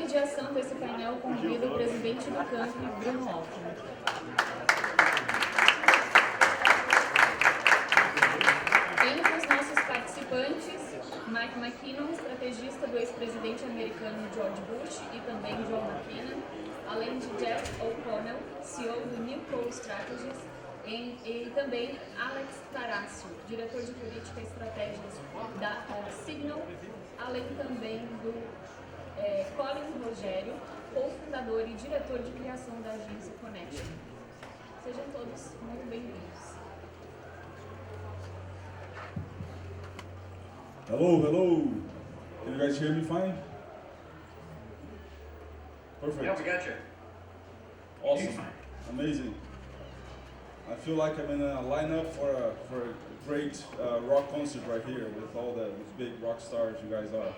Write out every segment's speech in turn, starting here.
mediação desse painel, convido o presidente do campo, Bruno Alckmin. Entre os nossos participantes, McKinnon, estrategista do ex-presidente americano George Bush e também John McCain, além de Jess O'Connell, CEO do NEWCO Strategies, e também Alex Tarácio, diretor de política e estratégias da Cygnal, além também do Colin Rogério, cofundador e diretor de criação da agência Connection. Sejam todos muito bem-vindos. Hello, hello. Can you guys hear me fine? Perfect. Yeah, we got you. Awesome. Amazing. I feel like I'm in a lineup for a great rock concert right here with all the big rock stars you guys are.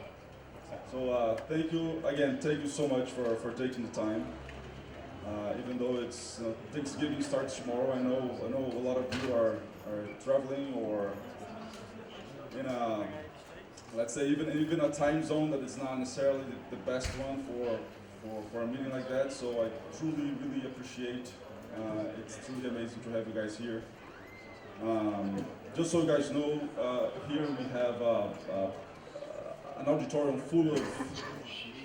So thank you again. Thank you so much for taking the time. Even though it's Thanksgiving starts tomorrow, I know a lot of you are traveling or in a, let's say, even a time zone that is not necessarily the best one for a meeting like that. So I truly, really appreciate. It's truly amazing to have you guys here. Just so you guys know, here we have an auditorium full of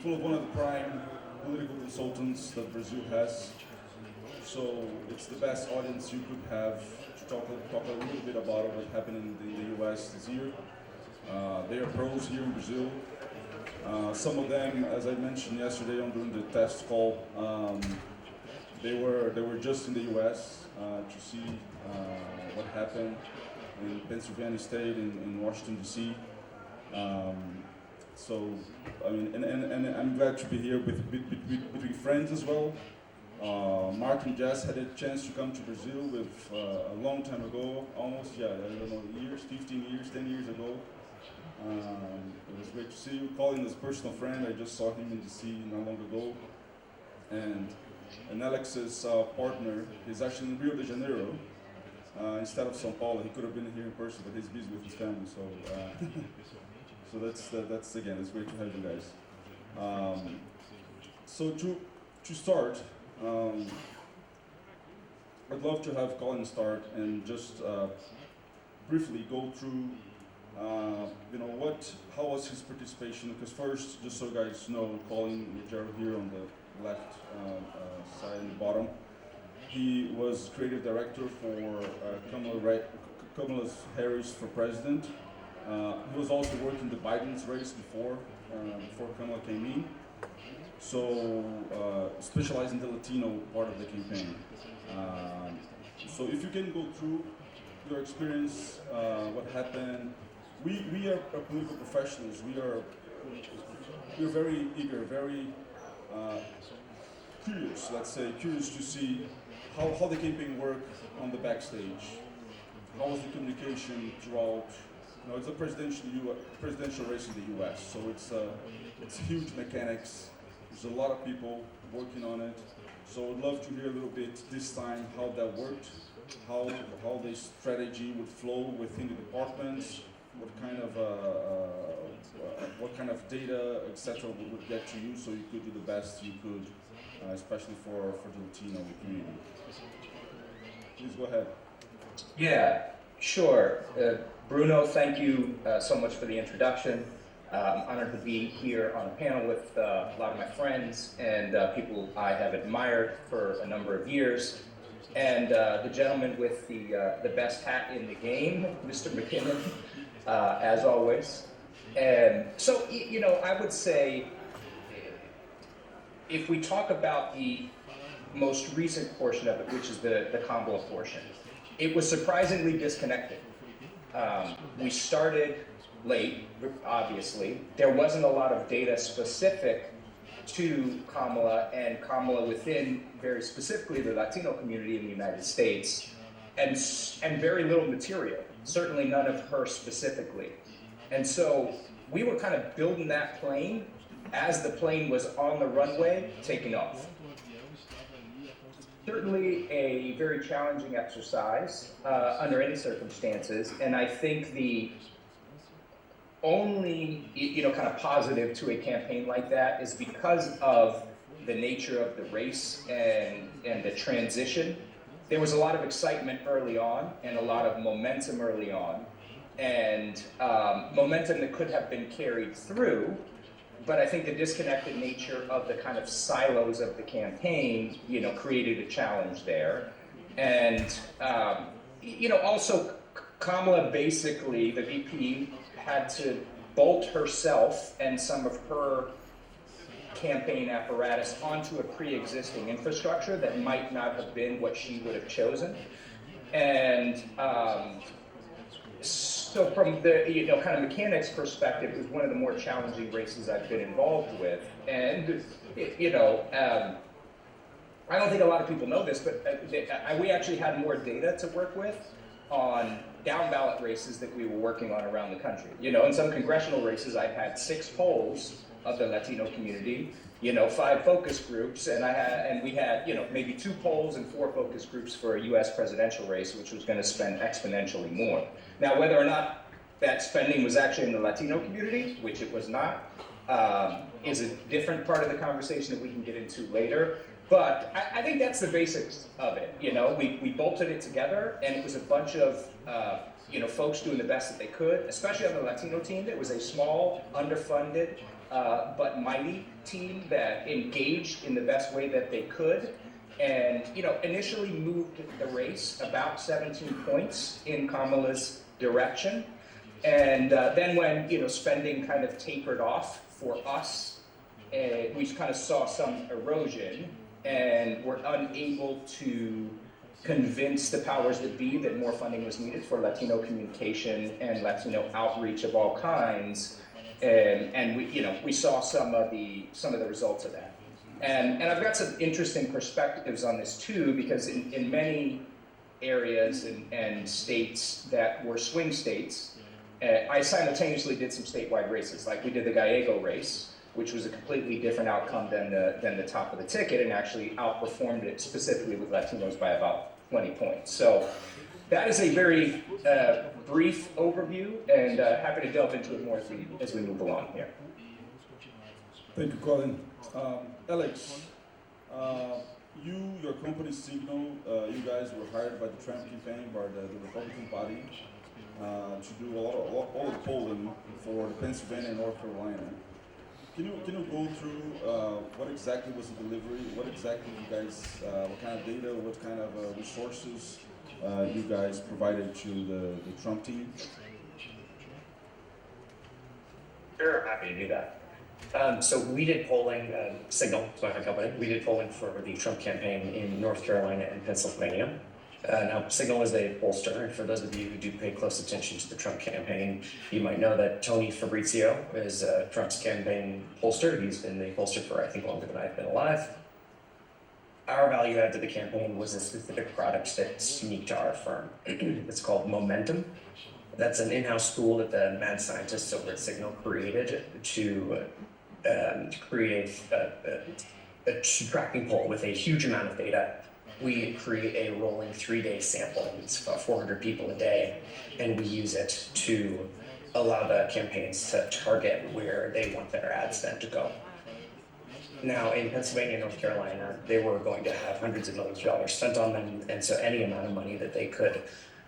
one of the prime political consultants that Brazil has. So it's the best audience you could have to talk a little bit about what happened in the US this year. They are pros here in Brazil. Some of them, as I mentioned yesterday during the test call, they were just in the US to see what happened in Pennsylvania State, in Washington DC. So I mean, and I'm glad to be here between friends as well. Mark and Jess had a chance to come to Brazil with a long time ago, almost, I don't know, 15 years, 10 years ago. It was great to see you. Colin is a personal friend. I just saw him in DC not long ago. And Alex's partner is actually in Rio de Janeiro instead of São Paulo. He could have been here in person, but he's busy with his family. So, so that's again, it's great to have you guys. So to start, I'd love to have Colin start and just briefly go through, how was his participation? Because first, just so you guys know, Colin Rogério here on the left side and the bottom, he was creative director for Kamala Harris for president. He was also working the Biden's race before Kamala came in. So specialized in the Latino part of the campaign. So if you can go through your experience, what happened. We are political professionals. We're very eager, very curious. Let's say curious to see how the campaign worked on the backstage. How was the communication throughout? It's a presidential race in the U.S. So it's huge mechanics. There's a lot of people working on it. So I'd love to hear a little bit this time how that worked, how the strategy would flow within the departments, what kind of data, etc. would get to you, so you could do the best you could, especially for the Latino community. Please go ahead. Yeah, sure. Bruno, thank you so much for the introduction. I'm honored to be here on a panel with a lot of my friends and people I have admired for a number of years. And the gentleman with the best hat in the game, Mr. McKinnon, as always. And so, I would say, if we talk about the most recent portion of it, which is the Kamala portion, it was surprisingly disconnected. We started late, obviously. There wasn't a lot of data specific to Kamala and Kamala within, very specifically, the Latino community in the United States, and very little material, certainly none of her specifically. And so we were kind of building that plane as the plane was on the runway, taking off. Certainly a very challenging exercise under any circumstances, and I think the only, kind of positive to a campaign like that is because of the nature of the race and the transition. There was a lot of excitement early on and a lot of momentum early on, and momentum that could have been carried through. But I think the disconnected nature of the kind of silos of the campaign, created a challenge there. And, also Kamala basically, the VP, had to bolt herself and some of her campaign apparatus onto a pre-existing infrastructure that might not have been what she would have chosen. And so from the kind of mechanics perspective, it was one of the more challenging races I've been involved with. And I don't think a lot of people know this, but we actually had more data to work with on down ballot races that we were working on around the country. In some congressional races, I had 6 polls of the Latino community, 5 focus groups, and we had, maybe 2 polls and 4 focus groups for a US presidential race, which was going to spend exponentially more. Now, whether or not that spending was actually in the Latino community, which it was not, is a different part of the conversation that we can get into later. But I think that's the basics of it. We bolted it together, and it was a bunch of folks doing the best that they could, especially on the Latino team. It was a small, underfunded, but mighty team that engaged in the best way that they could, and initially moved the race about 17 points in Kamala's direction. And then when spending kind of tapered off for us, we kind of saw some erosion, and were unable to convince the powers that be that more funding was needed for Latino communication and Latino outreach of all kinds. And we saw some of the results of that. And I've got some interesting perspectives on this too, because in many areas and states that were swing states, I simultaneously did some statewide races, like we did the Gallego race, which was a completely different outcome than the top of the ticket, and actually outperformed it specifically with Latinos by about 20 points. So that is a very brief overview, and happy to delve into it more as we move along here. Thank you, Colin. Alex, your company Cygnal, you guys were hired by the Trump campaign, by the Republican Party, to do all the polling for Pennsylvania and North Carolina. Can you go through what exactly was the delivery? What exactly you guys, what kind of data, what kind of resources you guys provided to the Trump team? Sure, happy to do that. So we did polling, Cygnal, my company, we did polling for the Trump campaign in North Carolina and Pennsylvania. Now, Cygnal is a pollster, and for those of you who do pay close attention to the Trump campaign, you might know that Tony Fabrizio is Trump's campaign pollster. He's been the pollster for, I think, longer than I've been alive. Our value add to the campaign was a specific product that's unique to our firm. It's called Momentum. That's an in-house tool that the mad scientists over at Cygnal created to create a tracking poll with a huge amount of data. We create a rolling 3-day sample. It's about 400 people a day, and we use it to allow the campaigns to target where they want their ad spend to go. Now, in Pennsylvania and North Carolina, they were going to have hundreds of millions of dollars spent on them, and so any amount of money that they could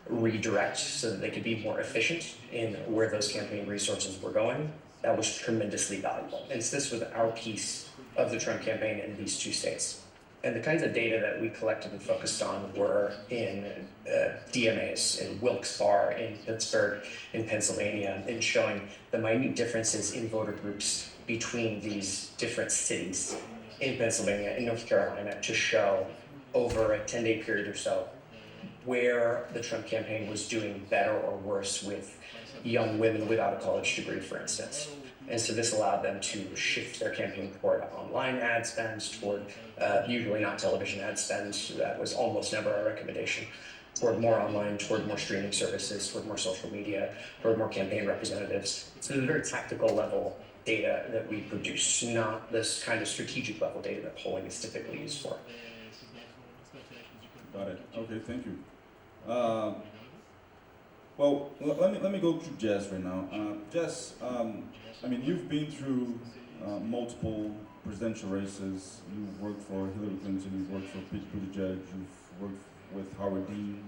redirect so that they could be more efficient in where those campaign resources were going, that was tremendously valuable. And so this was our piece of the Trump campaign in these 2 states. And the kinds of data that we collected and focused on were in DMAs, in Wilkes Barre, in Pittsburgh, in Pennsylvania, and showing the minute differences in voter groups between these different cities in Pennsylvania and North Carolina to show over a 10-day period or so where the Trump campaign was doing better or worse with young women without a college degree, for instance. And so this allowed them to shift their campaign toward online ad spend, toward usually not television ad spend. That was almost never our recommendation. Toward more online, toward more streaming services, toward more social media, toward more campaign representatives. So it was very tactical level data that we produced, not this kind of strategic level data that polling is typically used for. Got it. Okay, thank you. Well, let me go to Jess right now. Jess, I mean, you've been through multiple presidential races. You've worked for Hillary Clinton, you've worked for Pete Buttigieg, you've worked with Howard Dean.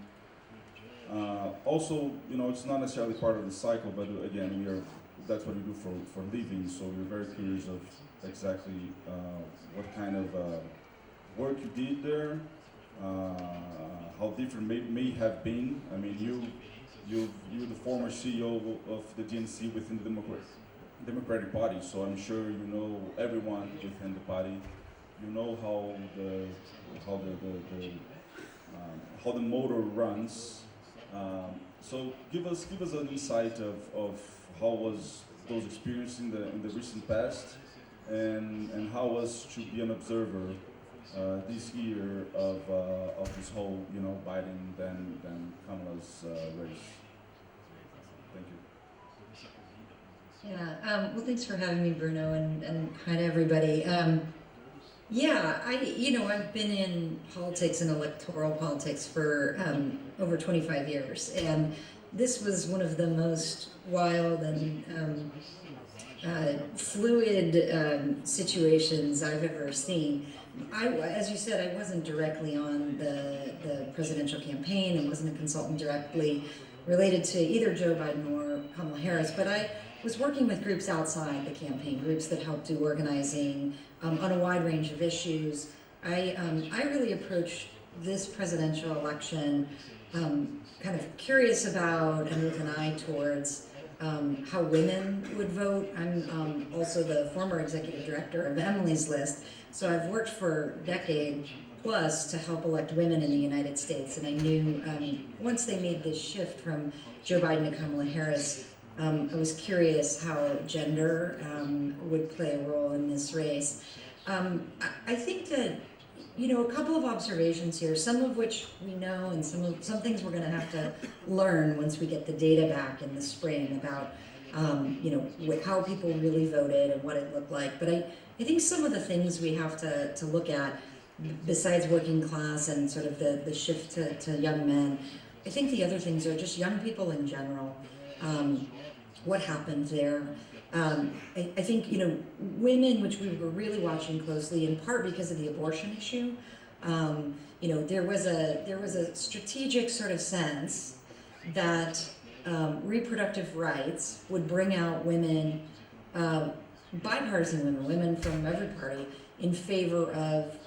Also, you know, it's not necessarily part of the cycle, but again, that's what we do for living, so we're very curious of exactly what kind of work you did there, how different may have been. I mean, you're the former CEO of the DNC within the Democratic Party, so I'm sure you know everyone within the party. You know how the motor runs. So give us an insight of how was those experiences in the recent past, and how was to be an observer this year of this whole, you know, Biden then Kamala's race. Thank you. Yeah. Well, thanks for having me, Bruno, and hi to everybody. Yeah, I've been in politics and electoral politics for over 25 years, and this was one of the most wild and fluid situations I've ever seen. As you said, I wasn't directly on the presidential campaign and wasn't a consultant directly related to either Joe Biden or Kamala Harris, but I was working with groups outside the campaign, groups that helped do organizing on a wide range of issues. I really approached this presidential election kind of curious about and with an eye towards how women would vote. I'm also the former executive director of Emily's List, so I've worked for a decade plus to help elect women in the United States, and I knew once they made this shift from Joe Biden to Kamala Harris, I was curious how gender would play a role in this race. I think that, a couple of observations here, some of which we know, and some things we're going to have to learn once we get the data back in the spring about, how people really voted and what it looked like. But I think some of the things we have to look at, besides working class and sort of the shift to young men, I think the other things are just young people in general. What happened there. I think, women, which we were really watching closely, in part because of the abortion issue, there was a strategic sort of sense that reproductive rights would bring out women, bipartisan women from every party, in favor of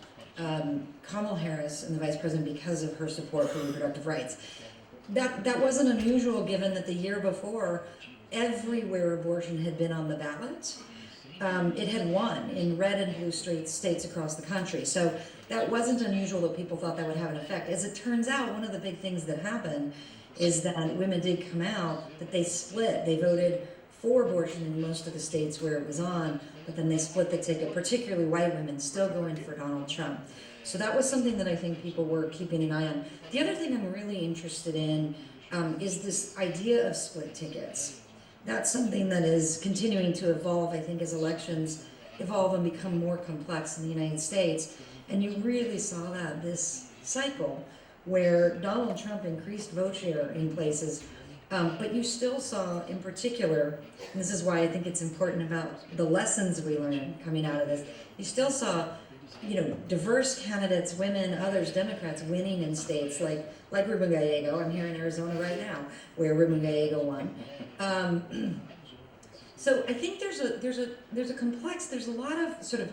Kamala Harris and the vice president because of her support for reproductive rights. That wasn't unusual, given that the year before, everywhere abortion had been on the ballot, it had won in red and blue states across the country. So that wasn't unusual that people thought that would have an effect. As it turns out, one of the big things that happened is that women did come out, that they split. They voted for abortion in most of the states where it was on, but then they split the ticket, particularly white women still going for Donald Trump. So that was something that I think people were keeping an eye on. The other thing I'm really interested in is this idea of split tickets. That's something that is continuing to evolve, I think, as elections evolve and become more complex in the United States. And you really saw that this cycle, where Donald Trump increased vote share in places, but you still saw, in particular, and this is why I think it's important about the lessons we learned coming out of this, you still saw, diverse candidates, women, others, Democrats, winning in states like Ruben Gallego. I'm here in Arizona right now, where Ruben Gallego won. So I think there's a lot of sort of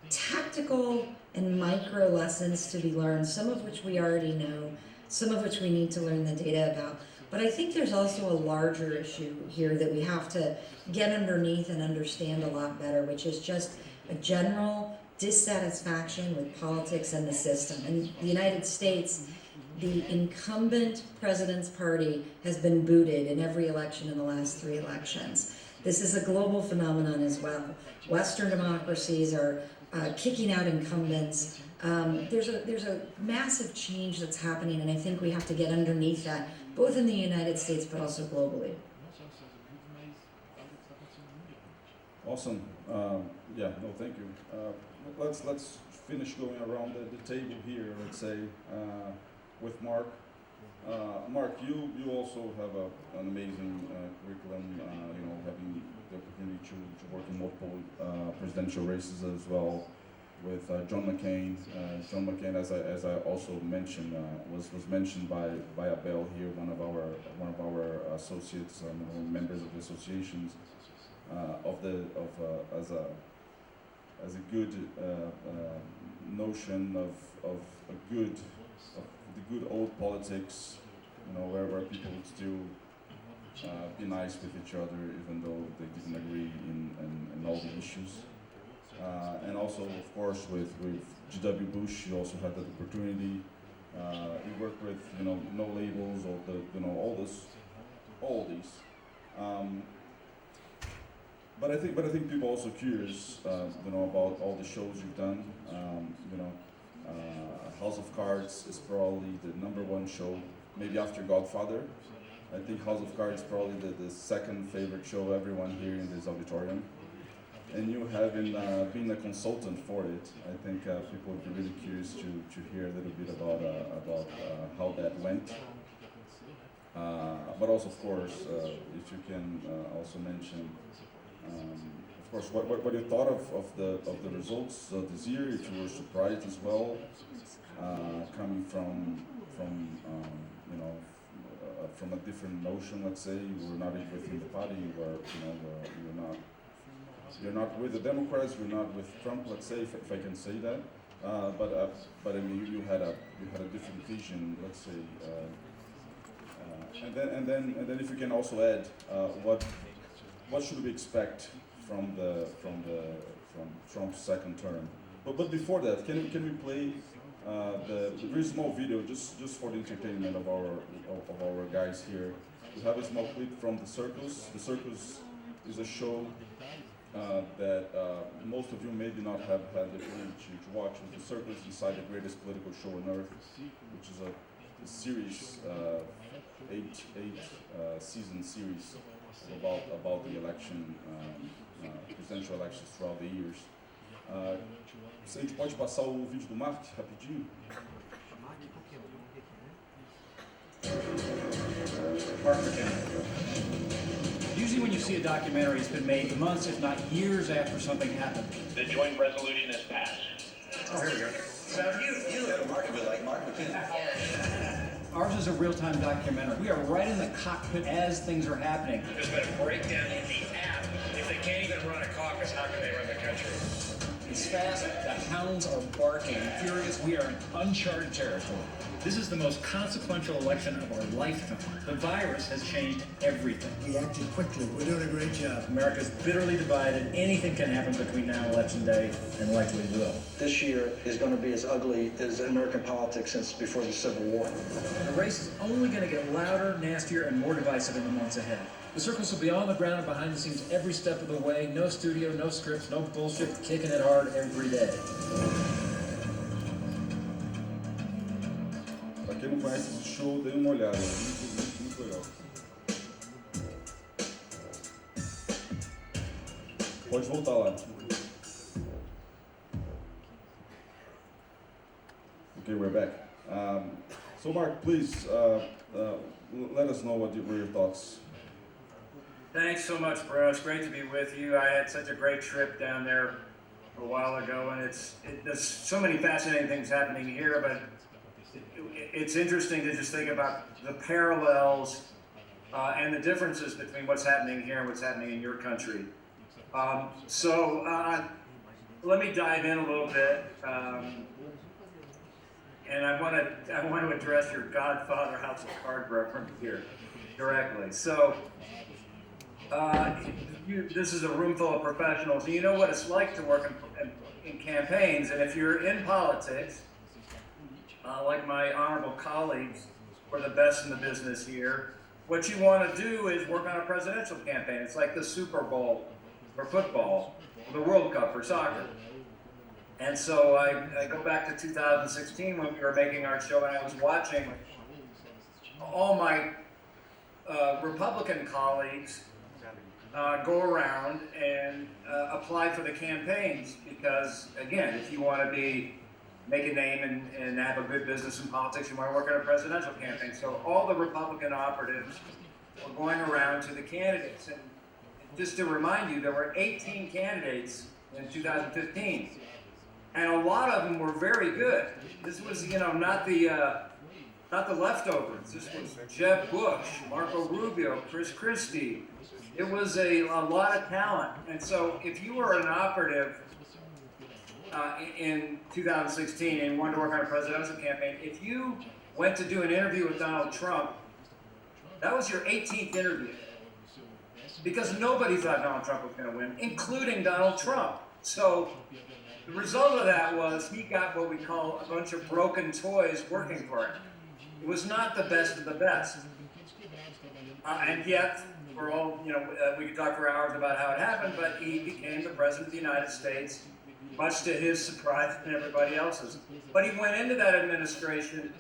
tactical and micro lessons to be learned, some of which we already know, some of which we need to learn the data about. But I think there's also a larger issue here that we have to get underneath and understand a lot better, which is just a general dissatisfaction with politics and the system. In the United States, the incumbent president's party has been booted in every election in the last 3 elections. This is a global phenomenon as well. Western democracies are kicking out incumbents. There's a massive change that's happening, and I think we have to get underneath that, both in the United States but also globally. Awesome. Thank you. Let's finish going around the table here. Let's say with Mark. Mark, you also have an amazing curriculum, having the opportunity to work in multiple presidential races as well with John McCain. John McCain, as I also mentioned, was mentioned by Abel here, one of our associates, members of the associations, as a good notion of the good old politics, where people would still be nice with each other even though they didn't agree in all the issues. And also, of course, with G.W. Bush, you also had that opportunity. You worked with, no labels, all these. But I think people are also curious, about all the shows you've done. House of Cards is probably the #1 show, maybe after Godfather. I think House of Cards is probably the second favorite show everyone here in this auditorium. And you having been a consultant for it, I think people would be really curious to hear a little bit about how that went. But also, of course, if you can also mention, of course, what you thought of the results this year, if you were surprised as well, coming from a different notion, let's say. You were not within the party, you're not with the Democrats, you're not with Trump, let's say, if I can say that. But I mean, you had a different vision, let's say. And then if you can also add what should we expect from Trump's second term? But before that, can we play the very small video just for the entertainment of our guys here? We have a small clip from the Circus. The Circus is a show that most of you maybe not have had the privilege to watch. The Circus inside the greatest political show on earth, which is a series, eight season series about the election, presidential elections throughout the years. Se a gente pode passar o vídeo do Mark rapidinho? Mark McKinnon. Usually when you see a documentary, it's been made months, if not years after something happened. The joint resolution is passed. Oh, here we go. So you look remarkably like Mark McKinnon. Ours is a real-time documentary. We are right in the cockpit as things are happening. There's been a breakdown in the app. If they can't even run a caucus, how can they run the country? It's fast, the hounds are barking, furious, we are in uncharted territory. This is the most consequential election of our lifetime. The virus has changed everything. We acted quickly. We're doing a great job. America's bitterly divided. Anything can happen between now and Election Day, and likely will. This year is going to be as ugly as American politics since before the Civil War. The race is only going to get louder, nastier, and more divisive in the months ahead. The Circus will be on the ground and behind the scenes every step of the way. No studio, no scripts, no bullshit, kicking it hard every day. Pra quem não conhece esse show, dê uma olhada, muito legal. Pode voltar lá. Okay, we're back. So Mark, please let us know what were your thoughts. Thanks so much, bro. It's great to be with you. I had such a great trip down there a while ago, and there's so many fascinating things happening here, but it's interesting to just think about the parallels and the differences between what's happening here and what's happening in your country. So let me dive in a little bit, and I want to address your Godfather House of Cards reference here directly. So. This is a room full of professionals, and you know what it's like to work in campaigns, and if you're in politics, like my honorable colleagues who are the best in the business here, what you want to do is work on a presidential campaign. It's like the Super Bowl for football, or the World Cup for soccer. And so I go back to 2016 when we were making our show, and I was watching all my Republican colleagues go around and apply for the campaigns because, again, if you want to be make a name and have a good business in politics. You want to work on a presidential campaign. So all the Republican operatives were going around to the candidates. And just to remind you, there were 18 candidates in 2015. And a lot of them were very good. This was, not the leftovers. This was Jeb Bush, Marco Rubio, Chris Christie. It was a lot of talent. And so if you were an operative in 2016 and wanted to work on a presidential campaign, if you went to do an interview with Donald Trump, that was your 18th interview. Because nobody thought Donald Trump was going to win, including Donald Trump. So the result of that was he got what we call a bunch of broken toys working for him. It was not the best of the best. And yet, we're all, we could talk for hours about how it happened, but he became the President of the United States, much to his surprise and everybody else's. But he went into that administration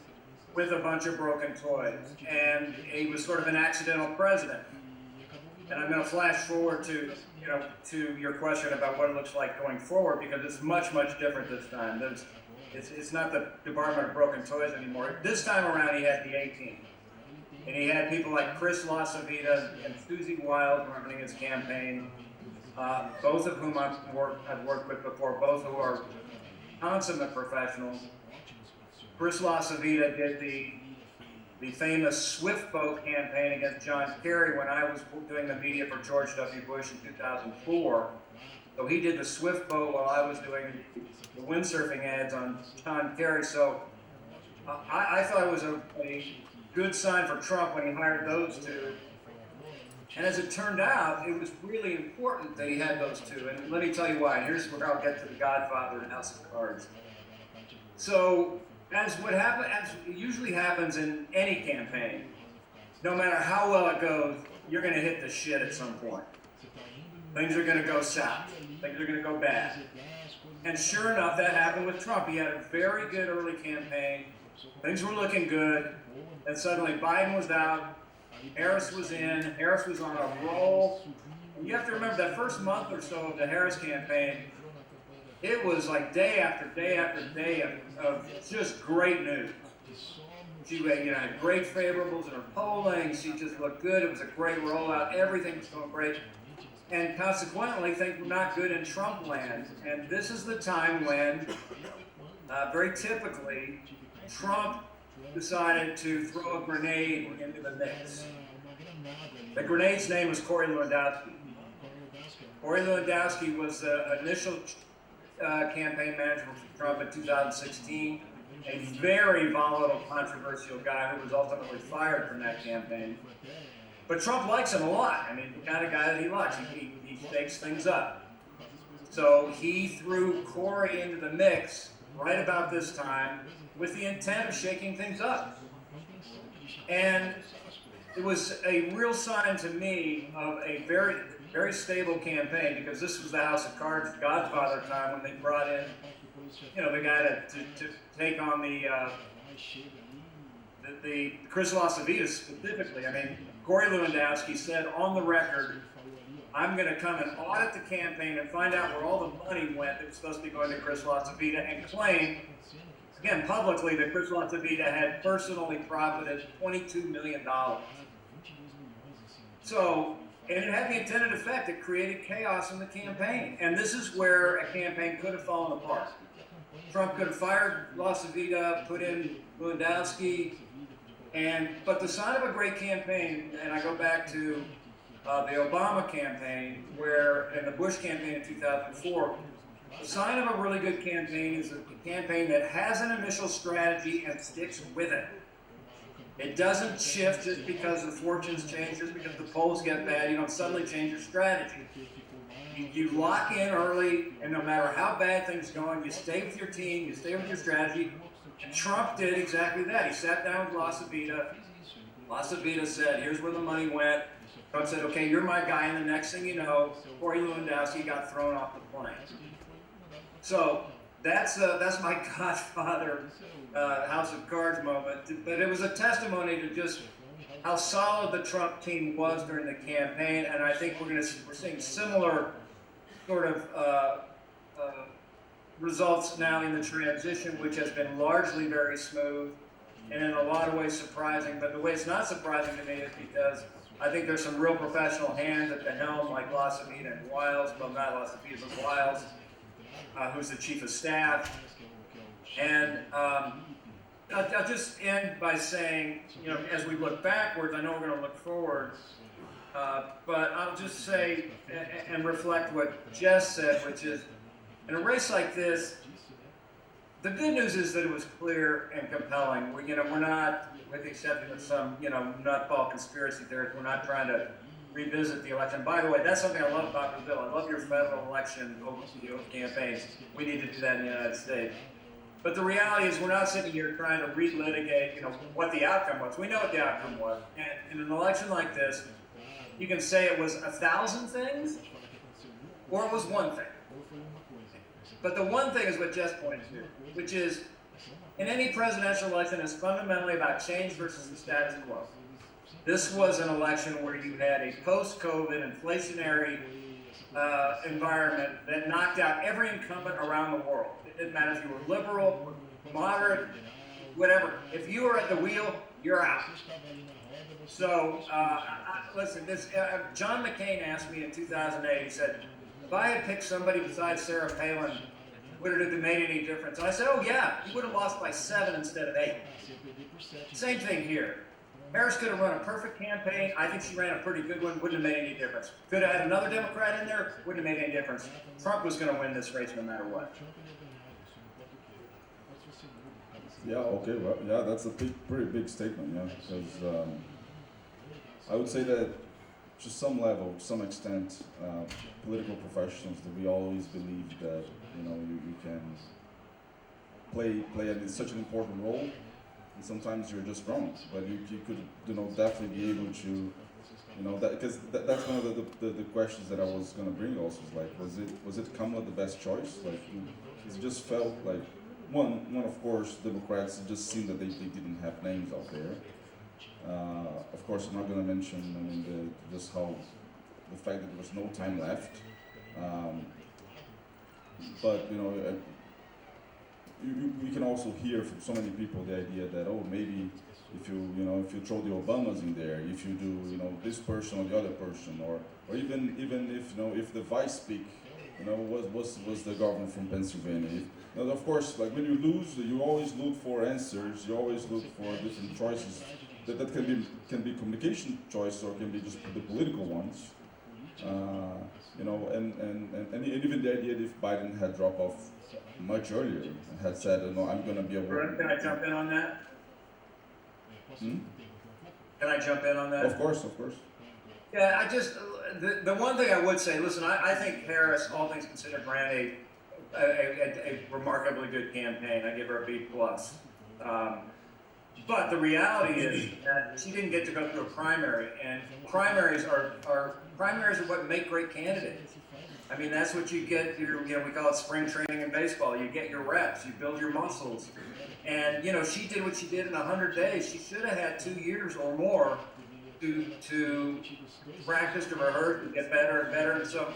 with a bunch of broken toys, and he was sort of an accidental president. And I'm going to flash forward to your question about what it looks like going forward, because it's much, much different this time. It's not the Department of Broken Toys anymore. This time around, he had the A-team. And he had people like Chris LaCivita and Susie Wild running his campaign, both of whom I've worked with before, both who are consummate professionals. Chris LaCivita did the famous Swift Boat campaign against John Kerry when I was doing the media for George W. Bush in 2004. So he did the Swift Boat while I was doing the windsurfing ads on John Kerry. So I thought it was a good sign for Trump when he hired those two. And as it turned out, it was really important that he had those two. And let me tell you why. Here's where I'll get to the Godfather and House of Cards. So, as usually happens in any campaign, no matter how well it goes, you're going to hit the shit at some point. Things are going to go south. Things are going to go bad. And sure enough, that happened with Trump. He had a very good early campaign. Things were looking good. And suddenly Biden was out. Harris was in. Harris was on a roll. And you have to remember that first month or so of the Harris campaign, it was like day after day after day of just great news. She had great favorables in her polling. She just looked good. It was a great rollout. Everything was going great. And consequently, things were not good in Trump land. And this is the time when, very typically, Trump decided to throw a grenade into the mix. The grenade's name was Corey Lewandowski. Corey Lewandowski was the initial campaign manager for Trump in 2016, a very volatile, controversial guy who was ultimately fired from that campaign. But Trump likes him a lot. I mean, the kind of guy that he likes. He shakes things up. So he threw Corey into the mix right about this time with the intent of shaking things up. And it was a real sign to me of a very, very stable campaign, because this was the House of Cards Godfather time when they brought in, the guy to take on the Chris LaCivita specifically. I mean, Corey Lewandowski said on the record, I'm going to come and audit the campaign and find out where all the money went that was supposed to be going to Chris LaCivita, and claim, again, publicly, that Chris LaCivita had personally profited $22 million. So, and it had the intended effect. It created chaos in the campaign. And this is where a campaign could have fallen apart. Trump could have fired LaCivita, put in Lewandowski, but the sign of a great campaign, and I go back to the Obama campaign, and the Bush campaign in 2004, the sign of a really good campaign is a campaign that has an initial strategy and sticks with it. It doesn't shift just because the fortunes change, just because the polls get bad. You don't suddenly change your strategy. You lock in early, and no matter how bad things are going, you stay with your team, you stay with your strategy. And Trump did exactly that. He sat down with LaCivita. LaCivita said, here's where the money went. Trump said, okay, you're my guy, and the next thing you know, Corey Lewandowski got thrown off the plane. So that's my Godfather House of Cards moment. But it was a testimony to just how solid the Trump team was during the campaign, and I think we're seeing similar sort of results now in the transition, which has been largely very smooth and in a lot of ways surprising. But the way it's not surprising to me is because I think there's some real professional hands at the helm, like Lassamita and Wiles, well, not Lassamita, but Wiles, who's the chief of staff. And I'll just end by saying, you know, as we look backwards, I know we're going to look forward, but I'll just say and reflect what Jess said, which is, in a race like this, the good news is that it was clear and compelling. We're not, with the exception of some, nutball conspiracy theorists, we're not trying to revisit the election. By the way, that's something I love about Brazil. I love your federal election over campaigns. We need to do that in the United States. But the reality is we're not sitting here trying to relitigate, what the outcome was. We know what the outcome was. And in an election like this, you can say it was 1,000 things, or it was one thing. But the one thing is what Jess pointed to, which is, in any presidential election, it's fundamentally about change versus the status quo. This was an election where you had a post-COVID inflationary environment that knocked out every incumbent around the world. It didn't matter if you were liberal, moderate, whatever. If you were at the wheel, you're out. So, listen, John McCain asked me in 2008, he said, if I had picked somebody besides Sarah Palin, would it have made any difference? And I said, oh yeah, he would have lost by 7 instead of 8. Same thing here. Harris could have run a perfect campaign. I think she ran a pretty good one, wouldn't have made any difference. Could have had another Democrat in there, wouldn't have made any difference. Trump was going to win this race no matter what. Yeah, okay, well, yeah, that's a pretty big statement, yeah, because I would say that to some level, to some extent, political professionals, that we always believe that, you can play such an important role, and sometimes you're just wrong, but you could, definitely be able to, because that's one of the questions that I was going to bring also, is like, was it Kamala the best choice? Like, it just felt like, one, of course, Democrats, it just seemed that they didn't have names out there. Of course, I'm not going to mention, just how the fact that there was no time left. But we can also hear from so many people the idea that, oh, maybe if you throw the Obamas in there, if you do this person or the other person, or even if the vice pick was the governor from Pennsylvania. Of course, like when you lose, you always look for answers. You always look for different choices. That can be communication choice, or can be just the political ones. And even the idea that if Biden had dropped off much earlier and had said, no, I'm going to be a woman. Can I jump in on that? Hmm? Can I jump in on that? Of course. Yeah, the one thing I would say, listen, I think Harris, all things considered, ran a remarkably good campaign. I give her a B+. But the reality is that she didn't get to go through a primary, and primaries are what make great candidates. I mean, that's what you get. We call it spring training in baseball. You get your reps, you build your muscles, and she did what she did in 100 days. She should have had 2 years or more to practice, to rehearse, to get better and better. And so,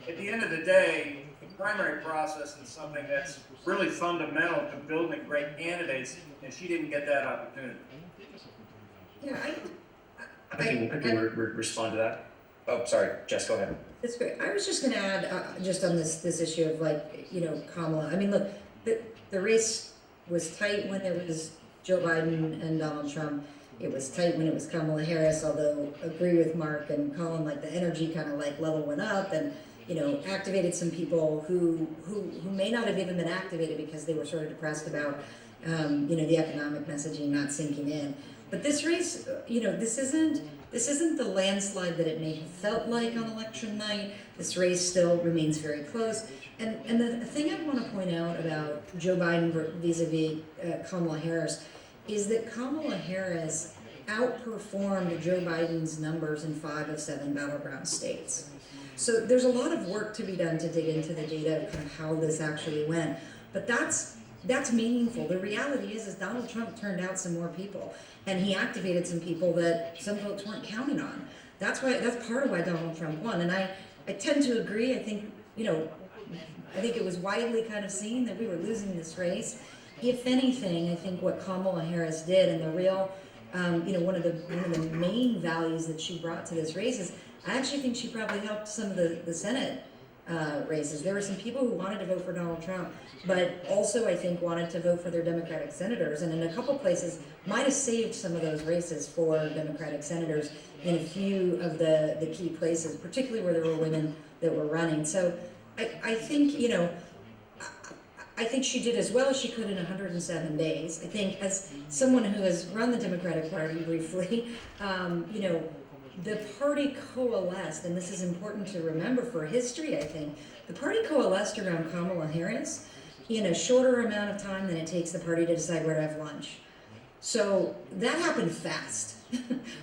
at the end of the day, the primary process is something that's really fundamental to building great candidates, and she didn't get that opportunity. Yeah, I think we'll quickly respond to that. Oh, sorry, Jess, go ahead. That's great. I was just going to add, just on this issue of Kamala. I mean, look, the race was tight when it was Joe Biden and Donald Trump. It was tight when it was Kamala Harris, although agree with Mark and Colin, like the energy kind of level went up and, activated some people who may not have even been activated because they were sort of depressed about, the economic messaging not sinking in. But this race, this isn't the landslide that it may have felt like on election night. This race still remains very close. And the thing I want to point out about Joe Biden vis-a-vis Kamala Harris is that Kamala Harris outperformed Joe Biden's numbers in 5 of 7 battleground states. So there's a lot of work to be done to dig into the data of kind of how this actually went. But that's meaningful. The reality is Donald Trump turned out some more people, and he activated some people that some folks weren't counting on. That's part of why Donald Trump won. And I tend to agree. I think, I think it was widely kind of seen that we were losing this race. If anything, I think what Kamala Harris did, and the real, one of the main values that she brought to this race is, I actually think she probably helped some of the Senate races. There were some people who wanted to vote for Donald Trump, but also I think wanted to vote for their Democratic senators, and in a couple places might have saved some of those races for Democratic senators in a few of the key places, particularly where there were women that were running. So I think, I think she did as well as she could in 107 days. I think as someone who has run the Democratic Party briefly, the party coalesced, and this is important to remember for history, I think, the party coalesced around Kamala Harris in a shorter amount of time than it takes the party to decide where to have lunch. So that happened fast.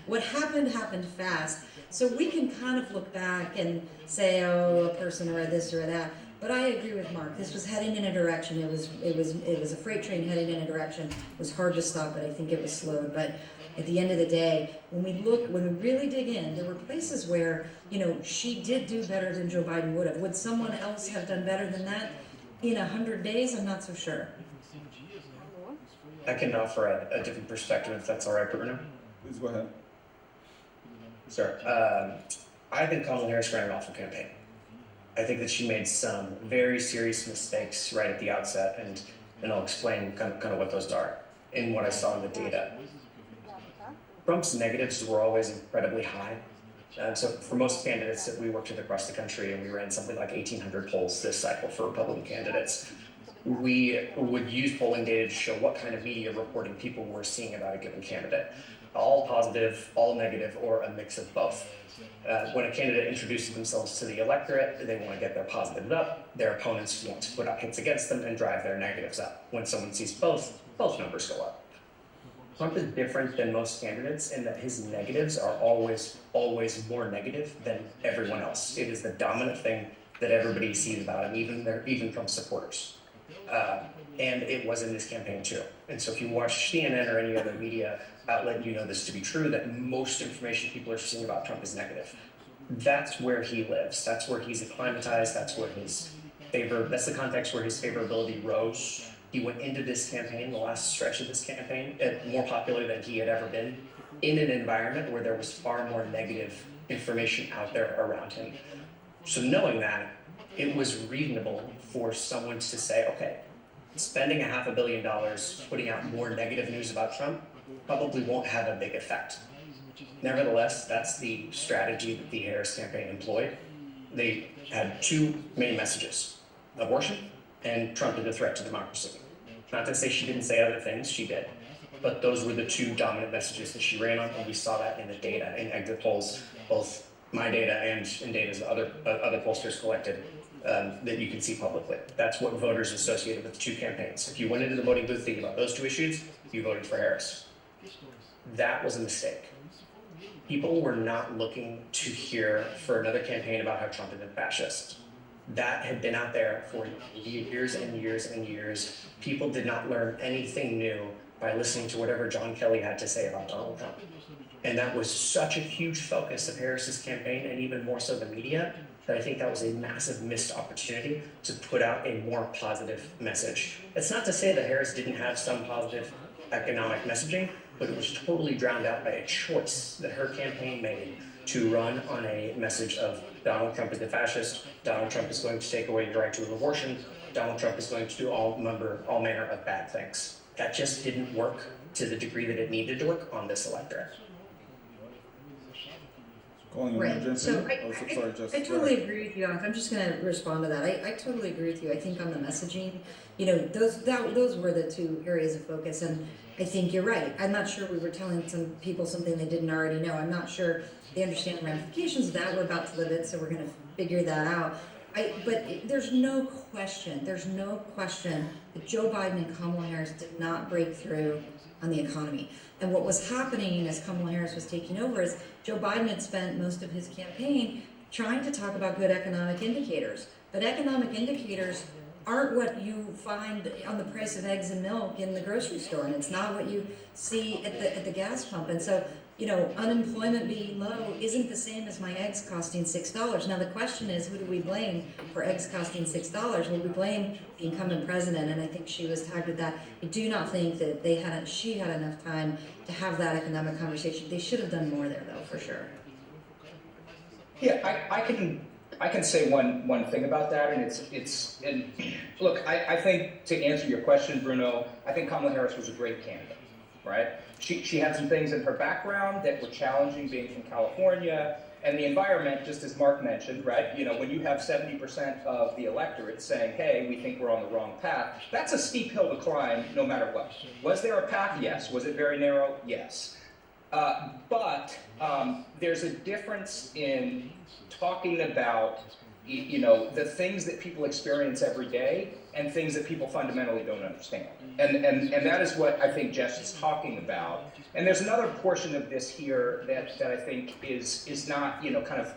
What happened fast. So we can kind of look back and say, oh, a person or this or that. But I agree with Mark. This was heading in a direction. It was a freight train heading in a direction. It was hard to stop it. I think it was slowed. But at the end of the day, when we really dig in, there were places where, she did do better than Joe Biden would have. Would someone else have done better than that in 100 days? I'm not so sure. I can offer a different perspective if that's all right, Bruno. Please go ahead. Sir, I think Kamala Harris ran an awful campaign. I think that she made some very serious mistakes right at the outset, and I'll explain kind of what those are in what I saw in the data. Trump's negatives were always incredibly high. So for most candidates that we worked with across the country, and we ran something like 1,800 polls this cycle for Republican candidates, we would use polling data to show what kind of media reporting people were seeing about a given candidate. All positive, all negative, or a mix of both. When a candidate introduces themselves to the electorate, they want to get their positives up. Their opponents want to put up hits against them and drive their negatives up. When someone sees both numbers go up. Trump is different than most candidates in that his negatives are always more negative than everyone else. It is the dominant thing that everybody sees about him, even Trump supporters. And it was in this campaign too. And so if you watch CNN or any other media outlet, you know this to be true, that most information people are seeing about Trump is negative. That's where he lives. That's where he's acclimatized. That's the context where his favorability rose. He went into this campaign, the last stretch of this campaign, more popular than he had ever been, in an environment where there was far more negative information out there around him. So knowing that, it was reasonable for someone to say, okay, spending $500 million putting out more negative news about Trump probably won't have a big effect. Nevertheless, that's the strategy that the Harris campaign employed. They had two main messages: abortion and Trump is a threat to democracy. Not to say she didn't say other things, she did. But those were the two dominant messages that she ran on, and we saw that in the data, in exit polls, both my data and in data that other pollsters collected, that you can see publicly. That's what voters associated with the two campaigns. If you went into the voting booth thinking about those two issues, you voted for Harris. That was a mistake. People were not looking to hear for another campaign about how Trump is a fascist. That had been out there for years and years and years. People did not learn anything new by listening to whatever John Kelly had to say about Donald Trump. And that was such a huge focus of Harris's campaign, and even more so the media, that I think that was a massive missed opportunity to put out a more positive message. It's not to say that Harris didn't have some positive economic messaging, but it was totally drowned out by a choice that her campaign made to run on a message of Donald Trump is a fascist, Donald Trump is going to take away your right to an abortion, Donald Trump is going to do all manner of bad things. That just didn't work to the degree that it needed to work on this electorate. Right. So I totally agree with you. I'm just going to respond to that. I totally agree with you. I think on the messaging, those were the two areas of focus, and I think you're right. I'm not sure we were telling some people something they didn't already know. I'm not sure they understand the ramifications of that. We're about to live it, so we're going to figure that out. But there's no question that Joe Biden and Kamala Harris did not break through on the economy. And what was happening as Kamala Harris was taking over is Joe Biden had spent most of his campaign trying to talk about good economic indicators. But economic indicators aren't what you find on the price of eggs and milk in the grocery store, and it's not what you see at the gas pump. And so unemployment being low isn't the same as my eggs costing $6. Now the question is, who do we blame for eggs costing $6? Well, we blame the incumbent president, and I think she was tagged with that. I do not think that she had enough time to have that economic conversation. They should have done more there, though, for sure. Yeah, I can say one thing about that, and look, I think to answer your question, Bruno, I think Kamala Harris was a great candidate, right? She had some things in her background that were challenging, being from California, and the environment, just as Mark mentioned, right? When you have 70% of the electorate saying, hey, we think we're on the wrong path, that's a steep hill to climb no matter what. Was there a path? Yes. Was it very narrow? Yes. But there's a difference in talking about the things that people experience every day and things that people fundamentally don't understand. And that is what I think Jess is talking about. And there's another portion of this here that I think is not, kind of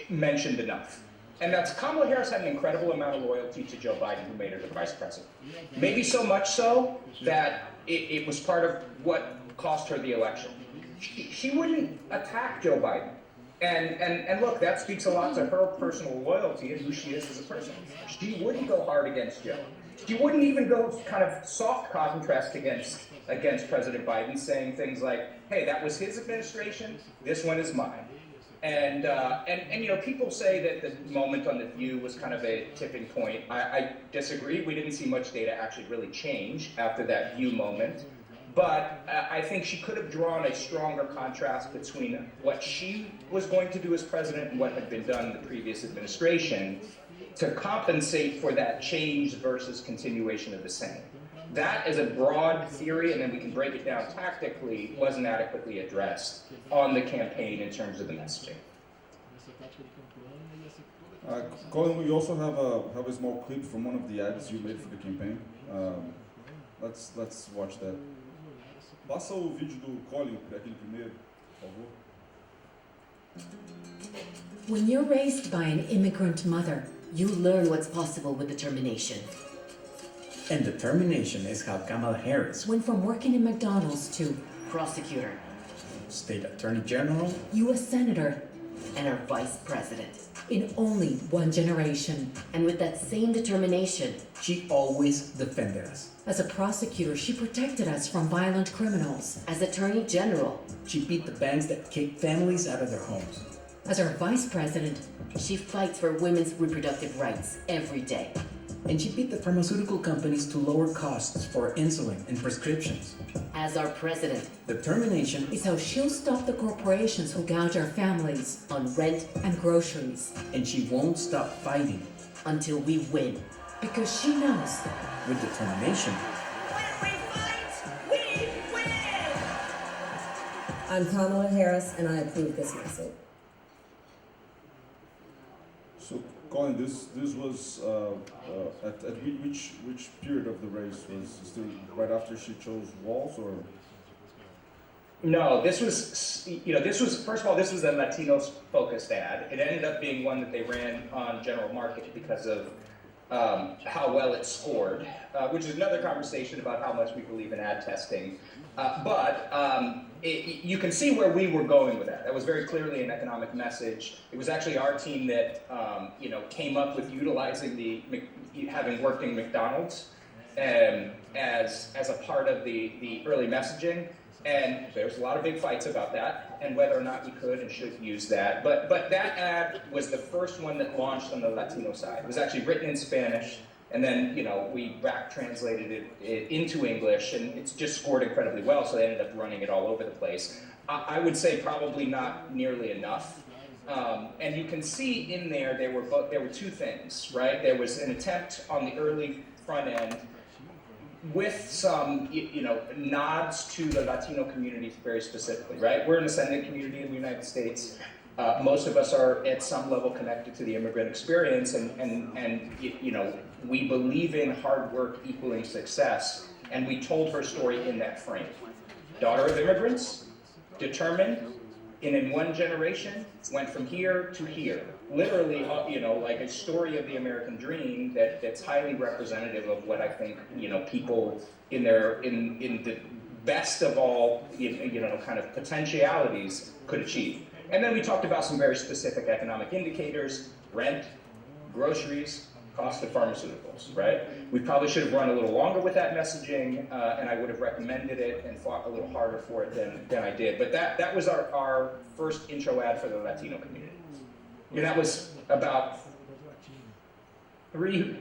mentioned enough. And that's Kamala Harris had an incredible amount of loyalty to Joe Biden, who made her the vice president. Maybe so much so that it was part of what cost her the election. She wouldn't attack Joe Biden. And look, that speaks a lot to her personal loyalty and who she is as a person. She wouldn't go hard against Joe. She wouldn't even go kind of soft contrast against President Biden, saying things like, hey, that was his administration, this one is mine. And people say that the moment on The View was kind of a tipping point. I disagree. We didn't see much data actually really change after that View moment. But I think she could have drawn a stronger contrast between what she was going to do as president and what had been done in the previous administration to compensate for that change versus continuation of the same. That is a broad theory, and then we can break it down tactically, wasn't adequately addressed on the campaign in terms of the messaging. Colin, we also have a small clip from one of the ads you made for the campaign. Let's watch that. Passa o vídeo do Colin para aquele primeiro, por favor. When you're raised by an immigrant mother, you learn what's possible with determination. And determination is how Kamala Harris went from working in McDonald's to prosecutor, state attorney general, U.S. senator, and our vice president. In only one generation. And with that same determination, she always defended us. As a prosecutor, she protected us from violent criminals. As Attorney General, she beat the bands that kicked families out of their homes. As our vice president, she fights for women's reproductive rights every day. And she beat the pharmaceutical companies to lower costs for insulin and prescriptions. As our president, determination is how she'll stop the corporations who gouge our families on rent and groceries. And she won't stop fighting until we win. Because she knows with determination, when we fight, we win! I'm Kamala Harris, and I approve this message. So, Colin, this was at which period of the race? Was it still right after she chose Walz, or? No, this was first of all, this was a Latinos focused ad. It ended up being one that they ran on general market because of how well it scored, which is another conversation about how much we believe in ad testing. You can see where we were going with that. That was very clearly an economic message. It was actually our team that came up with utilizing having worked in McDonald's as a part of the early messaging. And there was a lot of big fights about that and whether or not we could and should use that. But that ad was the first one that launched on the Latino side. It was actually written in Spanish, and then we back translated it into English, and it's just scored incredibly well. So they ended up running it all over the place. I would say probably not nearly enough. And you can see in there were two things, right? There was an attempt on the early front end with some, nods to the Latino community very specifically, right? We're an ascendant community in the United States. Most of us are at some level connected to the immigrant experience, and we believe in hard work equaling success, and we told her story in that frame. Daughter of immigrants, determined, and in one generation, went from here to here. Literally, like a story of the American dream that's highly representative of what I think, people in the best of all, kind of potentialities could achieve. And then we talked about some very specific economic indicators: rent, groceries, cost of pharmaceuticals, right? We probably should have run a little longer with that messaging, and I would have recommended it and fought a little harder for it than I did. But that was our first intro ad for the Latino community. And that was about 3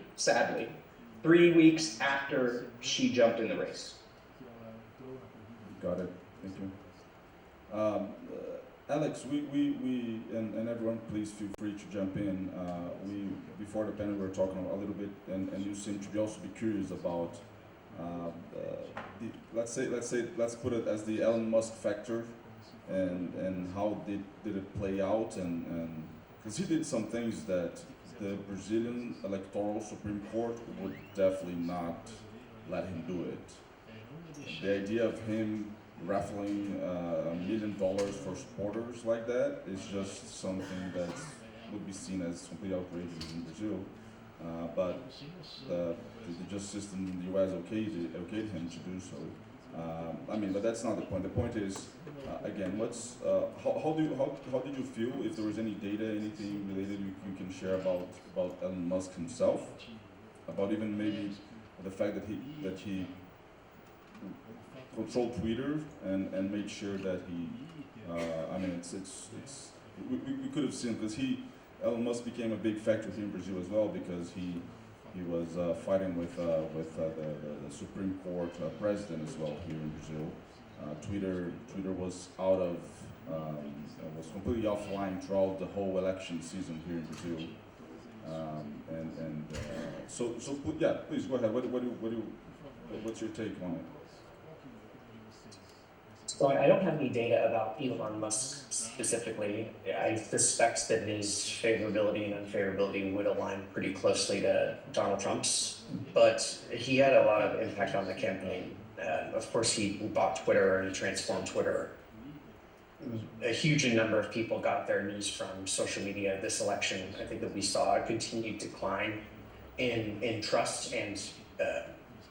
weeks after she jumped in the race. Got it. Thank you. Alex, we and everyone, please feel free to jump in. Before the panel, we were talking a little bit, and you seem to be also be curious about let's put it as the Elon Musk factor, and how did it play out, and because he did some things that the Brazilian electoral Supreme Court would definitely not let him do it. The idea of him raffling $1 million for supporters like that is just something that would be seen as completely outrageous in Brazil. But the justice system in the US okayed him to do so. But that's not the point. The point is, again, how did you feel? If there was any data, anything related you can share about Elon Musk himself, about even maybe the fact that he controlled Twitter and made sure that he, we could have seen, because Elon Musk became a big factor here in Brazil as well, because he was fighting with the Supreme Court president as well here in Brazil. Twitter was was completely offline throughout the whole election season here in Brazil. Please go ahead. What's your take on it? So I don't have any data about Elon Musk specifically. I suspect that his favorability and unfavorability would align pretty closely to Donald Trump's, but he had a lot of impact on the campaign. Of course, he bought Twitter and transformed Twitter. A huge number of people got their news from social media this election. I think that we saw a continued decline in trust and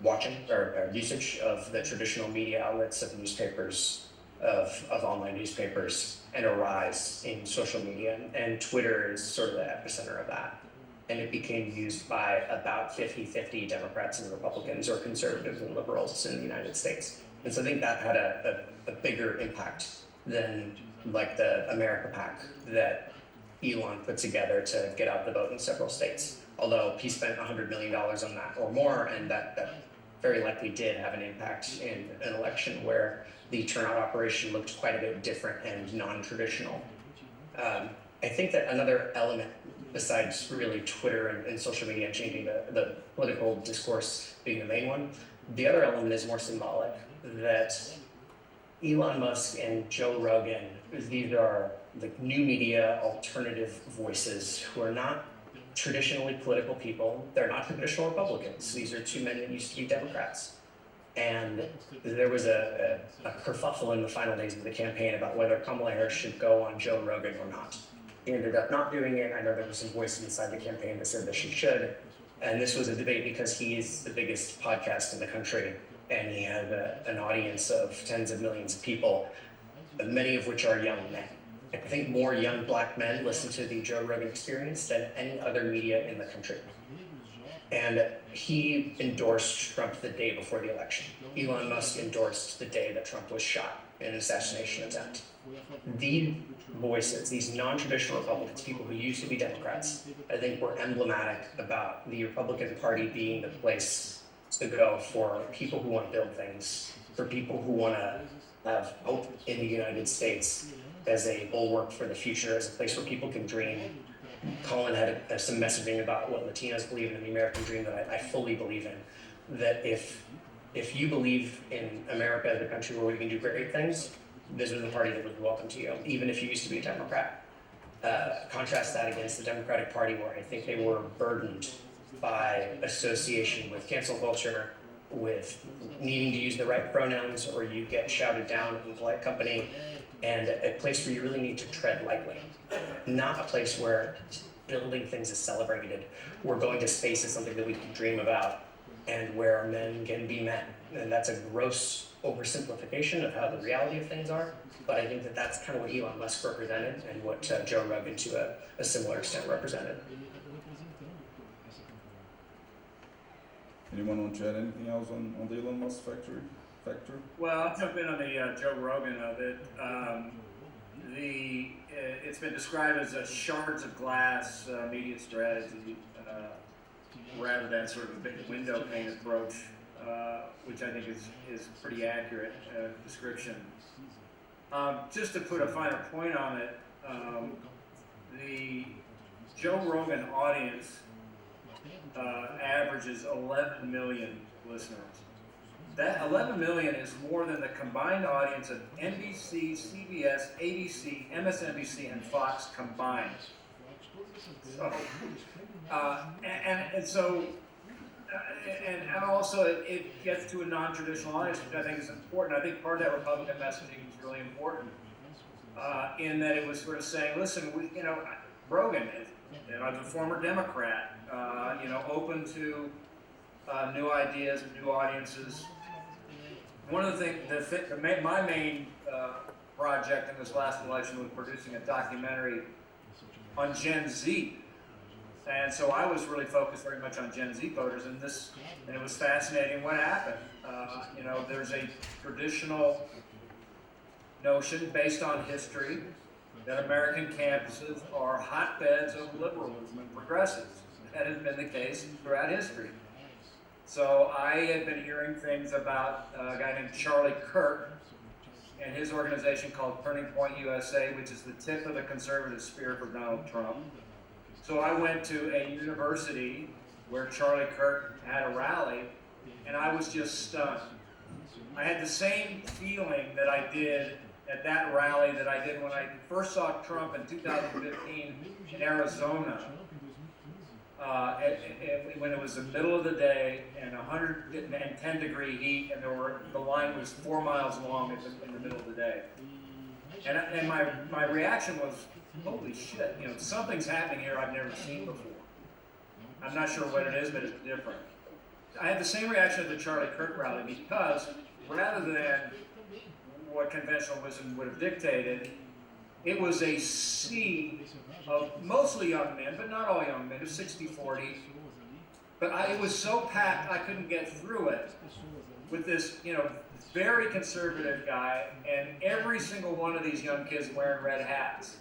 watching or usage of the traditional media outlets of newspapers, of online newspapers, and a rise in social media. And Twitter is sort of the epicenter of that. And it became used by about 50-50 Democrats and Republicans, or conservatives and liberals in the United States. And so I think that had a bigger impact than like the America PAC that Elon put together to get out the vote in several states. Although he spent $100 million on that or more, and that very likely did have an impact in an election where the turnout operation looked quite a bit different and non-traditional. I think that another element, besides really Twitter and social media and changing the political discourse being the main one, the other element is more symbolic, that Elon Musk and Joe Rogan, these are like new media alternative voices who are not traditionally political people. They're not traditional Republicans. These are two men that used to be Democrats. And there was a kerfuffle in the final days of the campaign about whether Kamala Harris should go on Joe Rogan or not. He ended up not doing it. I know there was some voices inside the campaign that said that she should. And this was a debate because he is the biggest podcast in the country, and he had an audience of tens of millions of people, many of which are young men. I think more young black men listen to the Joe Rogan Experience than any other media in the country. And he endorsed Trump the day before the election. Elon Musk endorsed the day that Trump was shot in an assassination attempt. These voices, these non-traditional Republicans, people who used to be Democrats, I think were emblematic about the Republican Party being the place to go for people who want to build things, for people who want to have hope in the United States as a bulwark for the future, as a place where people can dream. Colin had some messaging about what Latinos believe in the American dream that I fully believe in, that if you believe in America as a country where we can do great things, this is the party that would welcome to you, even if you used to be a Democrat. Contrast that against the Democratic Party, where I think they were burdened by association with cancel culture, with needing to use the right pronouns, or you get shouted down in polite company, and a place where you really need to tread lightly. Not a place where building things is celebrated, where going to space is something that we can dream about. and where men can be men. And that's a gross oversimplification of how the reality of things are, but I think that that's kind of what Elon Musk represented and what Joe Rogan to a similar extent represented. Anyone want to add anything else on the Elon Musk factor? Well, I'll jump in on the Joe Rogan of it. It's been described as a shards of glass media strategy rather than sort of a big window pane approach, which I think is pretty accurate description. Just to put a finer point on it, the Joe Rogan audience averages 11 million listeners. That 11 million is more than the combined audience of NBC, CBS, ABC, MSNBC, and Fox combined. So, and also it gets to a non-traditional audience, which I think is important. I think part of that Republican messaging is really important in that it was sort of saying, listen, Rogan, as a former Democrat, open to new ideas and new audiences. One of the things, my main project in this last election was producing a documentary on Gen Z. And so I was really focused very much on Gen Z voters, and it was fascinating what happened. There's a traditional notion based on history that American campuses are hotbeds of liberalism and progressives. That has been the case throughout history. So I had been hearing things about a guy named Charlie Kirk and his organization called Turning Point USA, which is the tip of the conservative spear for Donald Trump. So I went to a university where Charlie Kirk had a rally, and I was just stunned. I had the same feeling that I did at that rally that I did when I first saw Trump in 2015 in Arizona. When it was the middle of the day and 110-degree heat, and the line was 4 miles long in the middle of the day. And my reaction was, holy shit, something's happening here I've never seen before. I'm not sure what it is, but it's different. I had the same reaction at the Charlie Kirk rally because rather than what conventional wisdom would have dictated, it was a sea of mostly young men, but not all young men. It was 60-40. But it was so packed I couldn't get through it with this, very conservative guy, and every single one of these young kids wearing red hats.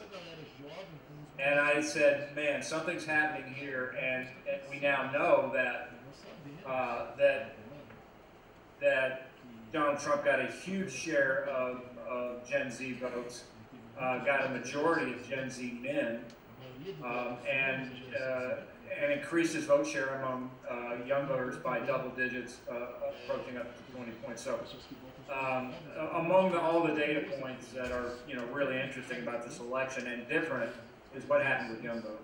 And I said, man, something's happening here, and we now know that Donald Trump got a huge share of Gen Z votes. Got a majority of Gen Z men, and increased his vote share among young voters by double digits, approaching up to 20 points. So, among all the data points that are really interesting about this election and different is what happened with young voters.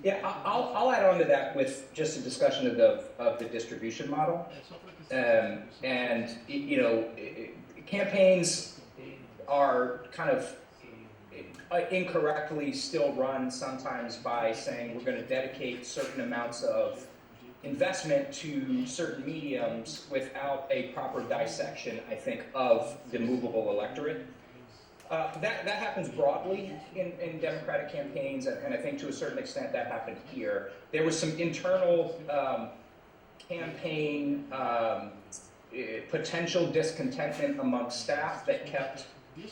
Yeah, I'll add on to that with just a discussion of the distribution model, and campaigns are kind of incorrectly still run sometimes by saying we're going to dedicate certain amounts of investment to certain mediums without a proper dissection, I think, of the movable electorate. That happens broadly in Democratic campaigns, and I think to a certain extent that happened here. There was some internal campaign potential discontentment amongst staff that kept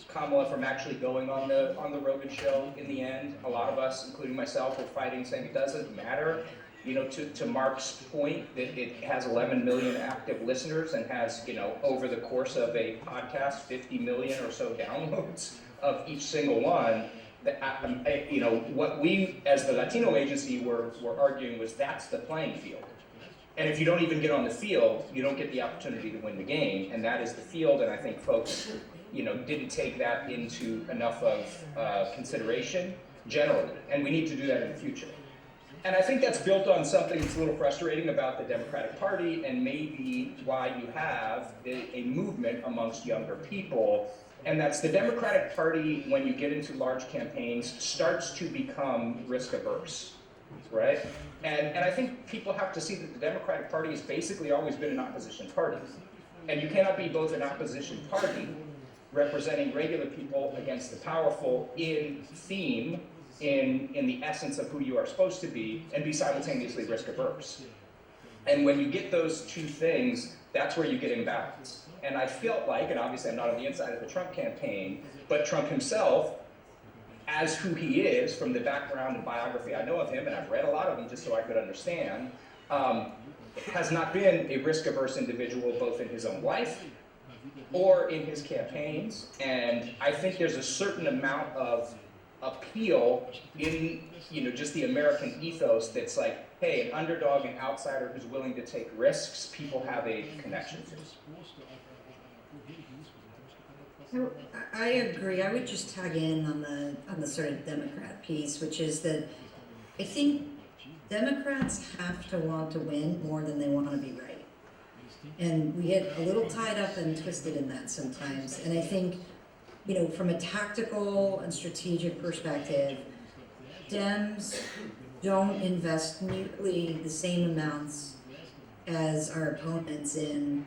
Kamala from actually going on the Rogan show in the end. A lot of us, including myself, were fighting, saying it doesn't matter. To Mark's point, that it has 11 million active listeners and has, over the course of a podcast, 50 million or so downloads of each single one. What we, as the Latino agency, were arguing was that's the playing field. And if you don't even get on the field, you don't get the opportunity to win the game, and that is the field. And I think folks, didn't take that into enough of consideration generally, and we need to do that in the future. And I think that's built on something that's a little frustrating about the Democratic Party, and maybe why you have a movement amongst younger people, and that's the Democratic Party, when you get into large campaigns, starts to become risk averse. right? And I think people have to see that the Democratic Party has basically always been an opposition party. And you cannot be both an opposition party representing regular people against the powerful in theme, in the essence of who you are supposed to be, and be simultaneously risk averse. And when you get those two things, that's where you get imbalance. And I felt like, and obviously I'm not on the inside of the Trump campaign, but Trump himself, as who he is, from the background and biography I know of him, and I've read a lot of him just so I could understand, has not been a risk-averse individual both in his own life or in his campaigns. And I think there's a certain amount of appeal in, just the American ethos that's like, hey, an underdog, an outsider who's willing to take risks, people have a connection to. I agree. I would just tag in on the sort of Democrat piece, which is that I think Democrats have to want to win more than they want to be right. And we get a little tied up and twisted in that sometimes. And I think, from a tactical and strategic perspective, Dems don't invest nearly the same amounts as our opponents in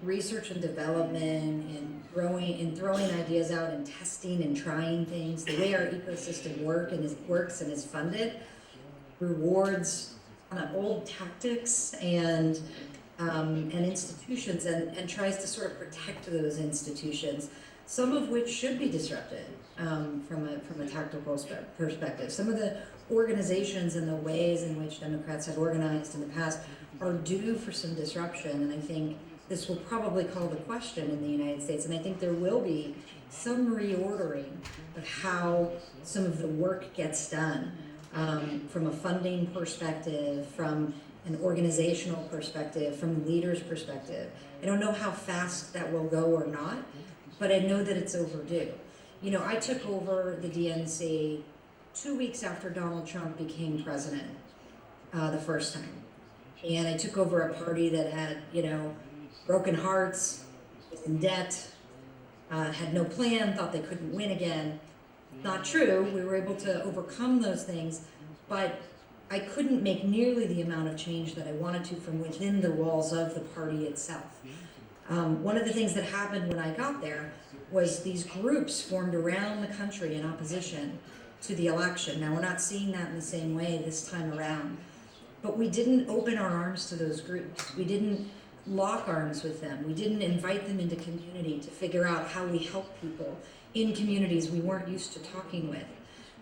research and development, and throwing ideas out and testing and trying things. The way our ecosystem works and is funded rewards old tactics and institutions, and tries to sort of protect those institutions, some of which should be disrupted from a tactical perspective. Some of the organizations and the ways in which Democrats have organized in the past are due for some disruption, and I think this will probably call the question in the United States, and I think there will be some reordering of how some of the work gets done, from a funding perspective, from an organizational perspective, from leaders' perspective. I don't know how fast that will go or not, but I know that it's overdue. I took over the DNC 2 weeks after Donald Trump became president the first time. And I took over a party that had, broken hearts, was in debt, had no plan, thought they couldn't win again. Not true. We were able to overcome those things, but I couldn't make nearly the amount of change that I wanted to from within the walls of the party itself. One of the things that happened when I got there was these groups formed around the country in opposition to the election. Now, we're not seeing that in the same way this time around, but we didn't open our arms to those groups. We didn't lock arms with them. We didn't invite them into community to figure out how we help people in communities we weren't used to talking with,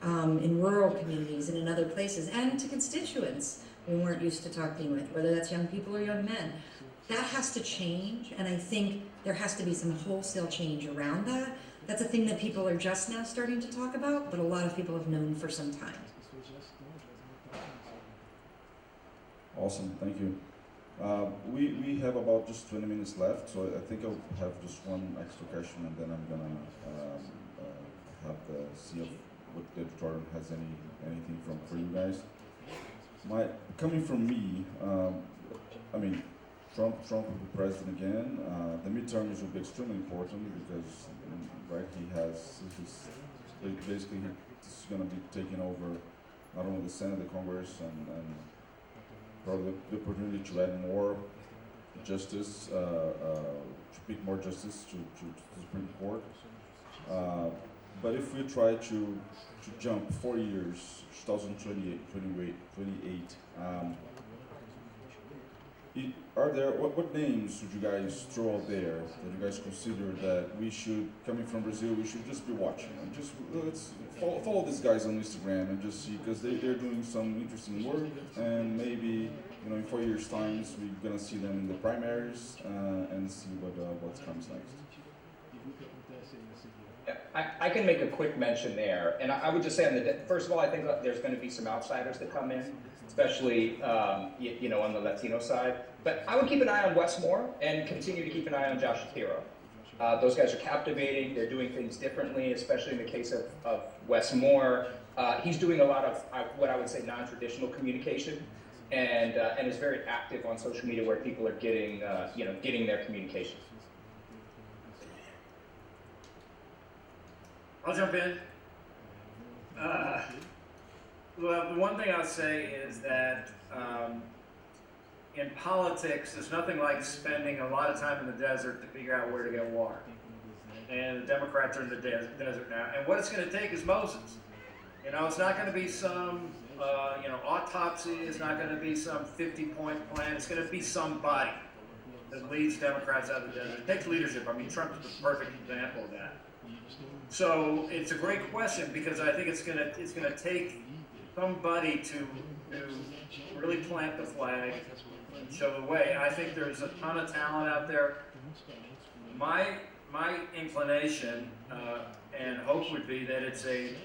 in rural communities and in other places, and to constituents we weren't used to talking with, whether that's young people or young men. That has to change, and I think there has to be some wholesale change around that. That's a thing that people are just now starting to talk about, but a lot of people have known for some time. Awesome, thank you. We have about just 20 minutes left, so I think I'll have just one extra question, and then I'm gonna see if what the editorial has anything for you guys. Coming from me, Trump will be president again. The midterms will be extremely important because, he's going to be taking over not only the Senate, the Congress, and probably the opportunity to add more justice, to pick more justice to the Supreme Court. But if we try to jump 4 years, 2028, what names would you guys throw out there that you guys consider that we should, coming from Brazil, we should just be watching and just let's follow these guys on Instagram and just see, because they're doing some interesting work, and maybe in 4 years' time we're gonna see them in the primaries and see what comes next. I can make a quick mention there, and I would just say first of all, I think there's going to be some outsiders that come in, especially on the Latino side. But I would keep an eye on Wes Moore and continue to keep an eye on Josh Shapiro. Those guys are captivating. They're doing things differently, especially in the case of Wes Moore. He's doing a lot of what I would say non-traditional communication, and is very active on social media where people are getting their communication. I'll jump in. Well, the one thing I'll say is that in politics, there's nothing like spending a lot of time in the desert to figure out where to get water. And the Democrats are in the desert now. And what it's going to take is Moses. You know, it's not going to be some, autopsy. It's not going to be some 50-point plan. It's going to be somebody that leads Democrats out of the desert. It takes leadership. I mean, Trump is the perfect example of that. So it's a great question because I think it's going to take somebody to really plant the flag and show the way. I think there's a ton of talent out there. My inclination and hope would be that it's a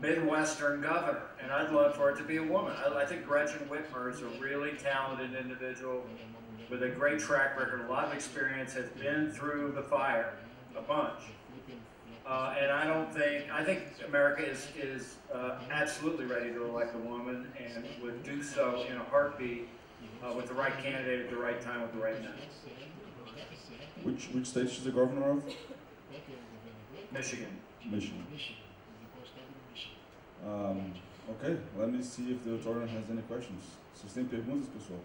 Midwestern governor, and I'd love for it to be a woman. I think Gretchen Whitmer is a really talented individual with a great track record, a lot of experience, has been through the fire a bunch. And I think America is absolutely ready to elect a woman and would do so in a heartbeat with the right candidate at the right time with the right message. Which state is the governor of? Michigan. Michigan. Ok, let me see if the auditorium has any questions. Vocês têm perguntas, pessoal?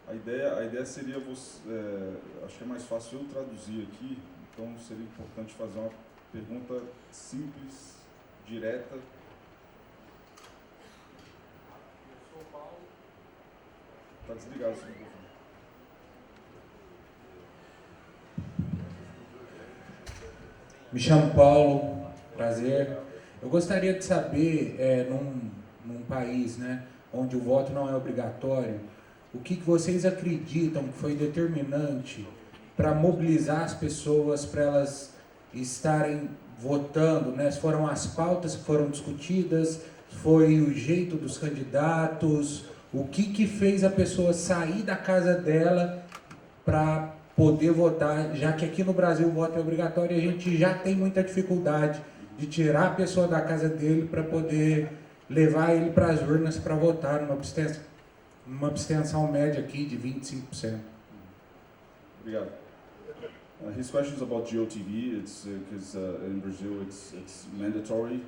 A ideia seria, acho que é mais fácil eu traduzir aqui, então seria importante fazer uma pergunta simples, direta. Está desligado esse microfone. Me chamo Paulo, prazer. Eu gostaria de saber, num país, né, onde o voto não é obrigatório, o que vocês acreditam que foi determinante para mobilizar as pessoas, para elas estarem votando, né? Se foram as pautas que foram discutidas, foi o jeito dos candidatos, o que fez a pessoa sair da casa dela para poder votar, já que aqui no Brasil o voto é obrigatório e a gente já tem muita dificuldade de tirar a pessoa da casa dele para poder levar ele para as urnas para votar numa abstenção média aqui de 25%. Obrigado. His question is about GOTV. It's because in Brazil it's mandatory.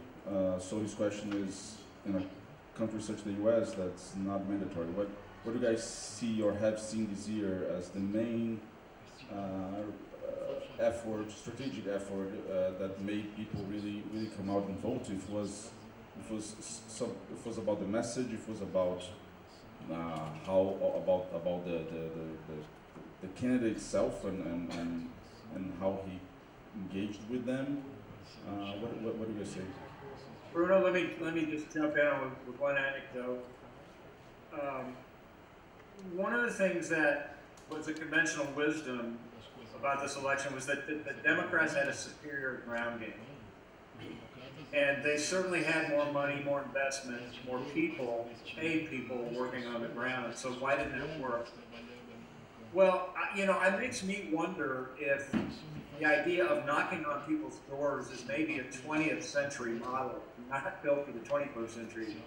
So his question is, in a country such as the U.S. that's not mandatory. What do you guys see or have seen this year as the main strategic effort that made people really come out and vote? If it was about the message, if it was about about the candidate itself and how he engaged with them. What do you guys say? Bruno, let me just jump in with one anecdote. One of the things that was a conventional wisdom about this election was that the Democrats had a superior ground game. And they certainly had more money, more investment, more people, paid people working on the ground. So why didn't it work? Well, it makes me wonder if the idea of knocking on people's doors is maybe a 20th century model, not built for the 21st century.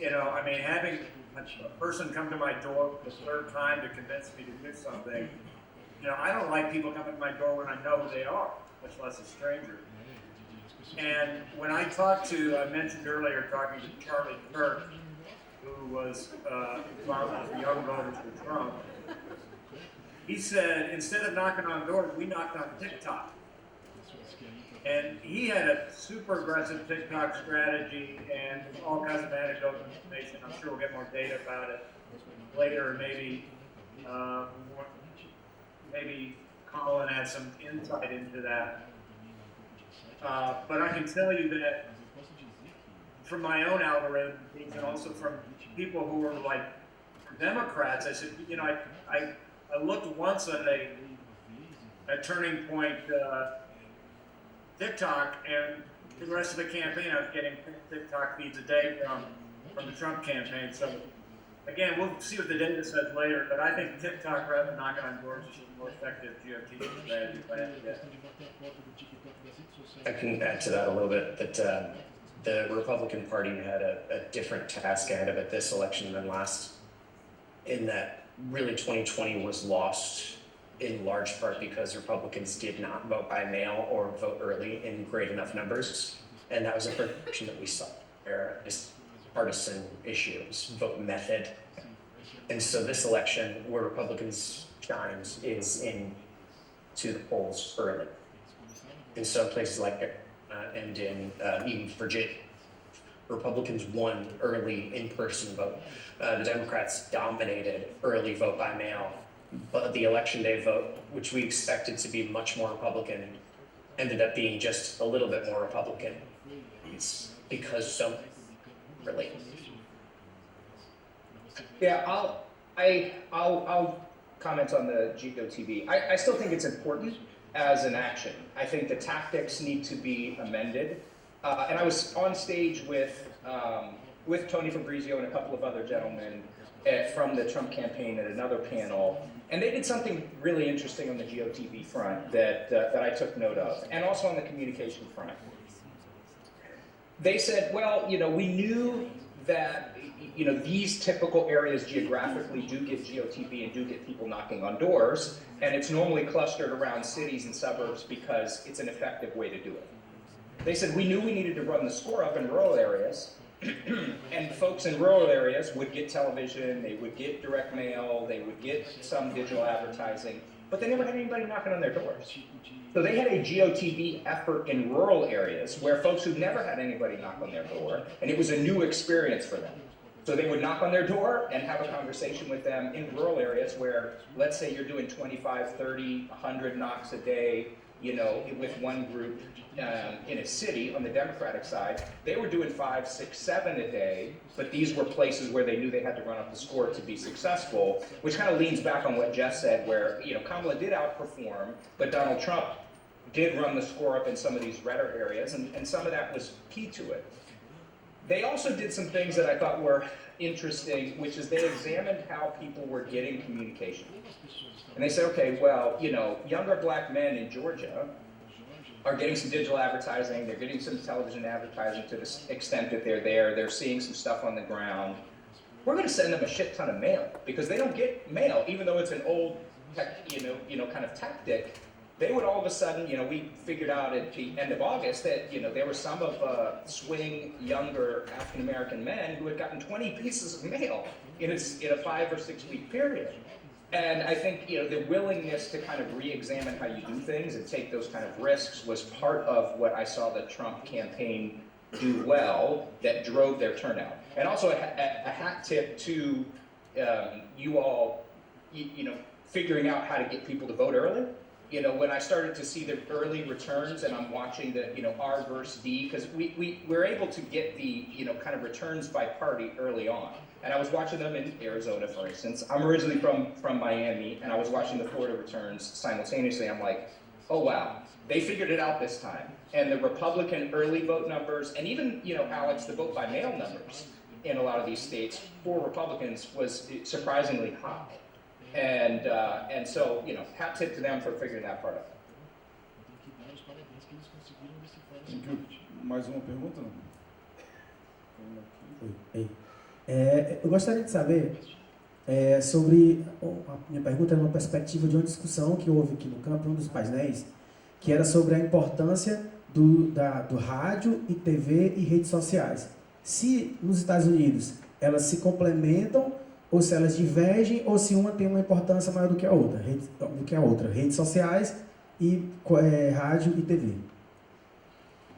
Having a person come to my door for the third time to convince me to do something, I don't like people coming to my door when I know who they are, much less a stranger. And when I mentioned earlier talking to Charlie Kirk, who was one of the young voters for Trump, he said, instead of knocking on doors, we knocked on TikTok. And he had a super aggressive TikTok strategy and all kinds of anecdotal information. I'm sure we'll get more data about it later, maybe Colin had some insight into that. But I can tell you that from my own algorithm and also from people who were like Democrats, I said, I looked once at a turning point TikTok, and the rest of the campaign I was getting TikTok feeds a day from the Trump campaign. So again, we'll see what the data says later, but I think TikTok rather than knocking on doors is a more effective GOP strategy plan to get. I can add to that a little bit that the Republican Party had a different task ahead of it this election than last, in that really 2020 was lost in large part because Republicans did not vote by mail or vote early in great enough numbers. And that was a perception that we saw where it's partisan issues, vote method. And so this election, where Republicans shines is in to the polls early. And so places like and in even Virginia, Republicans won early in-person vote. The Democrats dominated early vote by mail, but the election day vote, which we expected to be much more Republican, ended up being just a little bit more Republican. It's because so early. Yeah, I'll comment on the GOTV. I still think it's important as an action. I think the tactics need to be amended. And I was on stage with Tony Fabrizio and a couple of other gentlemen from the Trump campaign at another panel, and they did something really interesting on the GOTV front that I took note of, and also on the communication front. They said, well, we knew that these typical areas geographically do get GOTV and do get people knocking on doors, and it's normally clustered around cities and suburbs because it's an effective way to do it. They said, we knew we needed to run the score up in rural areas, and folks in rural areas would get television, they would get direct mail, they would get some digital advertising, but they never had anybody knocking on their doors. So they had a GOTV effort in rural areas where folks who never had anybody knock on their door, and it was a new experience for them. So they would knock on their door and have a conversation with them in rural areas where, let's say you're doing 25, 30, 100 knocks a day, with one group in a city on the Democratic side. They were doing 5, 6, 7 a day, but these were places where they knew they had to run up the score to be successful, which kind of leans back on what Jess said, where Kamala did outperform, but Donald Trump did run the score up in some of these redder areas, and some of that was key to it. They also did some things that I thought were interesting, which is they examined how people were getting communication. And they said, okay, well, younger black men in Georgia are getting some digital advertising, they're getting some television advertising to the extent that they're there, they're seeing some stuff on the ground. We're gonna send them a shit ton of mail, because they don't get mail, even though it's an old, kind of tactic. They would all of a sudden, we figured out at the end of August that, there were some of swing younger African-American men who had gotten 20 pieces of mail in a 5 or 6 week period. And I think, the willingness to kind of re-examine how you do things and take those kind of risks was part of what I saw the Trump campaign do well that drove their turnout. And also a hat tip to you all, figuring out how to get people to vote early. When I started to see the early returns and I'm watching the, R versus D, because we're able to get the, kind of returns by party early on. And I was watching them in Arizona, for instance. I'm originally from Miami, and I was watching the Florida returns simultaneously. I'm like, oh wow, they figured it out this time. And the Republican early vote numbers, and even, Alex, the vote by mail numbers in a lot of these states for Republicans was surprisingly high. And so, hat tip to them for figuring that part out. Thank you. Mais uma pergunta? Eu gostaria de saber sobre, a minha pergunta é uma perspectiva de uma discussão que houve aqui no campo, um dos painéis, que era sobre a importância do rádio e TV e redes sociais. Se nos Estados Unidos elas se complementam, ou se elas divergem, ou se uma tem uma importância maior do que a outra, redes sociais e rádio e TV.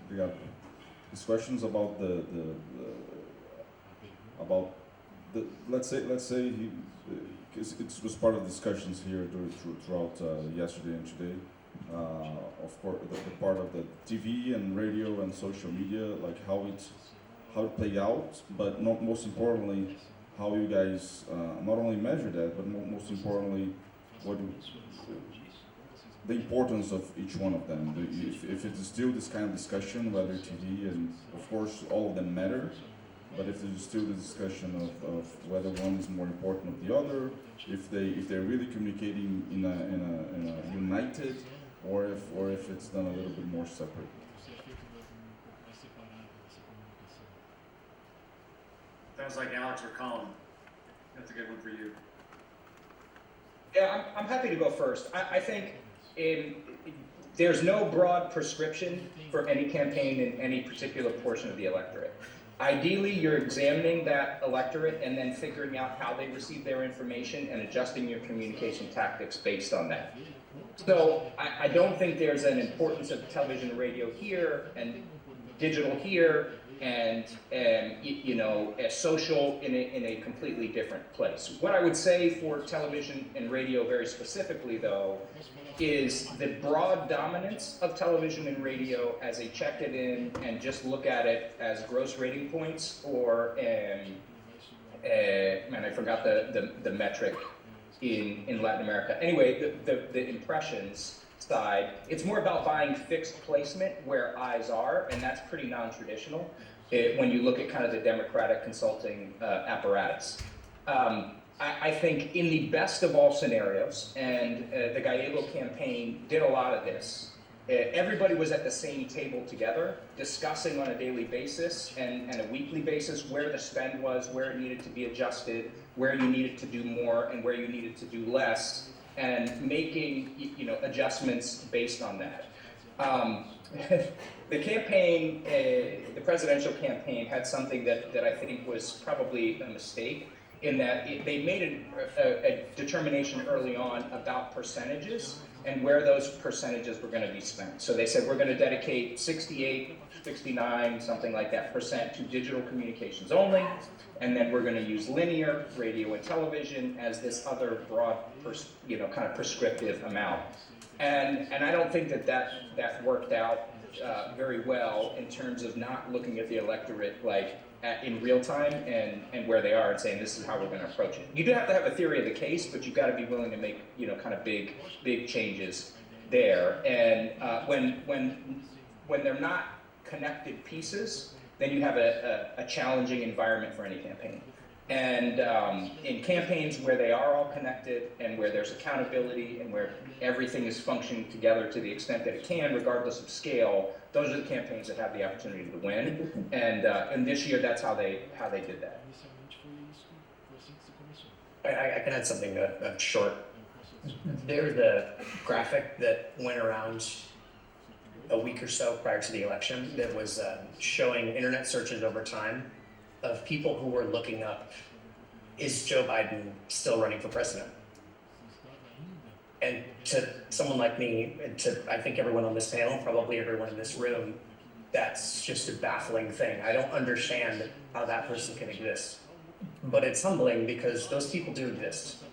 Obrigado. This question is about let's say it was part of discussions here throughout yesterday and today. Of course, the part of the TV and radio and social media, like how it play out, but most importantly, how you guys not only measure that, but most importantly, the importance of each one of them. If it's still this kind of discussion, whether TV and of course all of them matter, but if there's still the discussion of whether one is more important than the other, if they're really communicating in a united, or if it's done a little bit more separate. Sounds like Alex or Colin. That's a good one for you. Yeah, I'm happy to go first. I think there's no broad prescription for any campaign in any particular portion of the electorate. Ideally, you're examining that electorate and then figuring out how they receive their information and adjusting your communication tactics based on that. So I don't think there's an importance of television and radio here and digital here and you know, social in a completely different place. What I would say for television and radio very specifically, though, is the broad dominance of television and radio as a check it in and just look at it as gross rating points, or man, I forgot the metric in Latin America. Anyway, the impressions side, it's more about buying fixed placement where eyes are, and that's pretty non-traditional when you look at kind of the democratic consulting apparatus. I think in the best of all scenarios, and the Gallego campaign did a lot of this, everybody was at the same table together, discussing on a daily basis and a weekly basis where the spend was, where it needed to be adjusted, where you needed to do more and where you needed to do less, and making, you know, adjustments based on that. The campaign, the presidential campaign, had something that I think was probably a mistake, in that they made a determination early on about percentages and where those percentages were going to be spent. So they said, we're going to dedicate 68, 69, something like that % to digital communications only, and then we're going to use linear, radio and television as this other broad, you know, kind of prescriptive amount. And I don't think that worked out very well in terms of not looking at the electorate like in real time and where they are and saying this is how we're going to approach it. You do have to have a theory of the case, but you've got to be willing to make, you know, kind of big changes there. And when they're not connected pieces, then you have a challenging environment for any campaign. And in campaigns where they are all connected and where there's accountability and where everything is functioning together to the extent that it can, regardless of scale, those are the campaigns that have the opportunity to win. And this year, that's how they did that. I can add something short. There's a graphic that went around a week or so prior to the election that was showing internet searches over time of people who were looking up, is Joe Biden still running for president? And to someone like me, to I think everyone on this panel, probably everyone in this room, that's just a baffling thing. I don't understand how that person can exist. But it's humbling because those people do exist.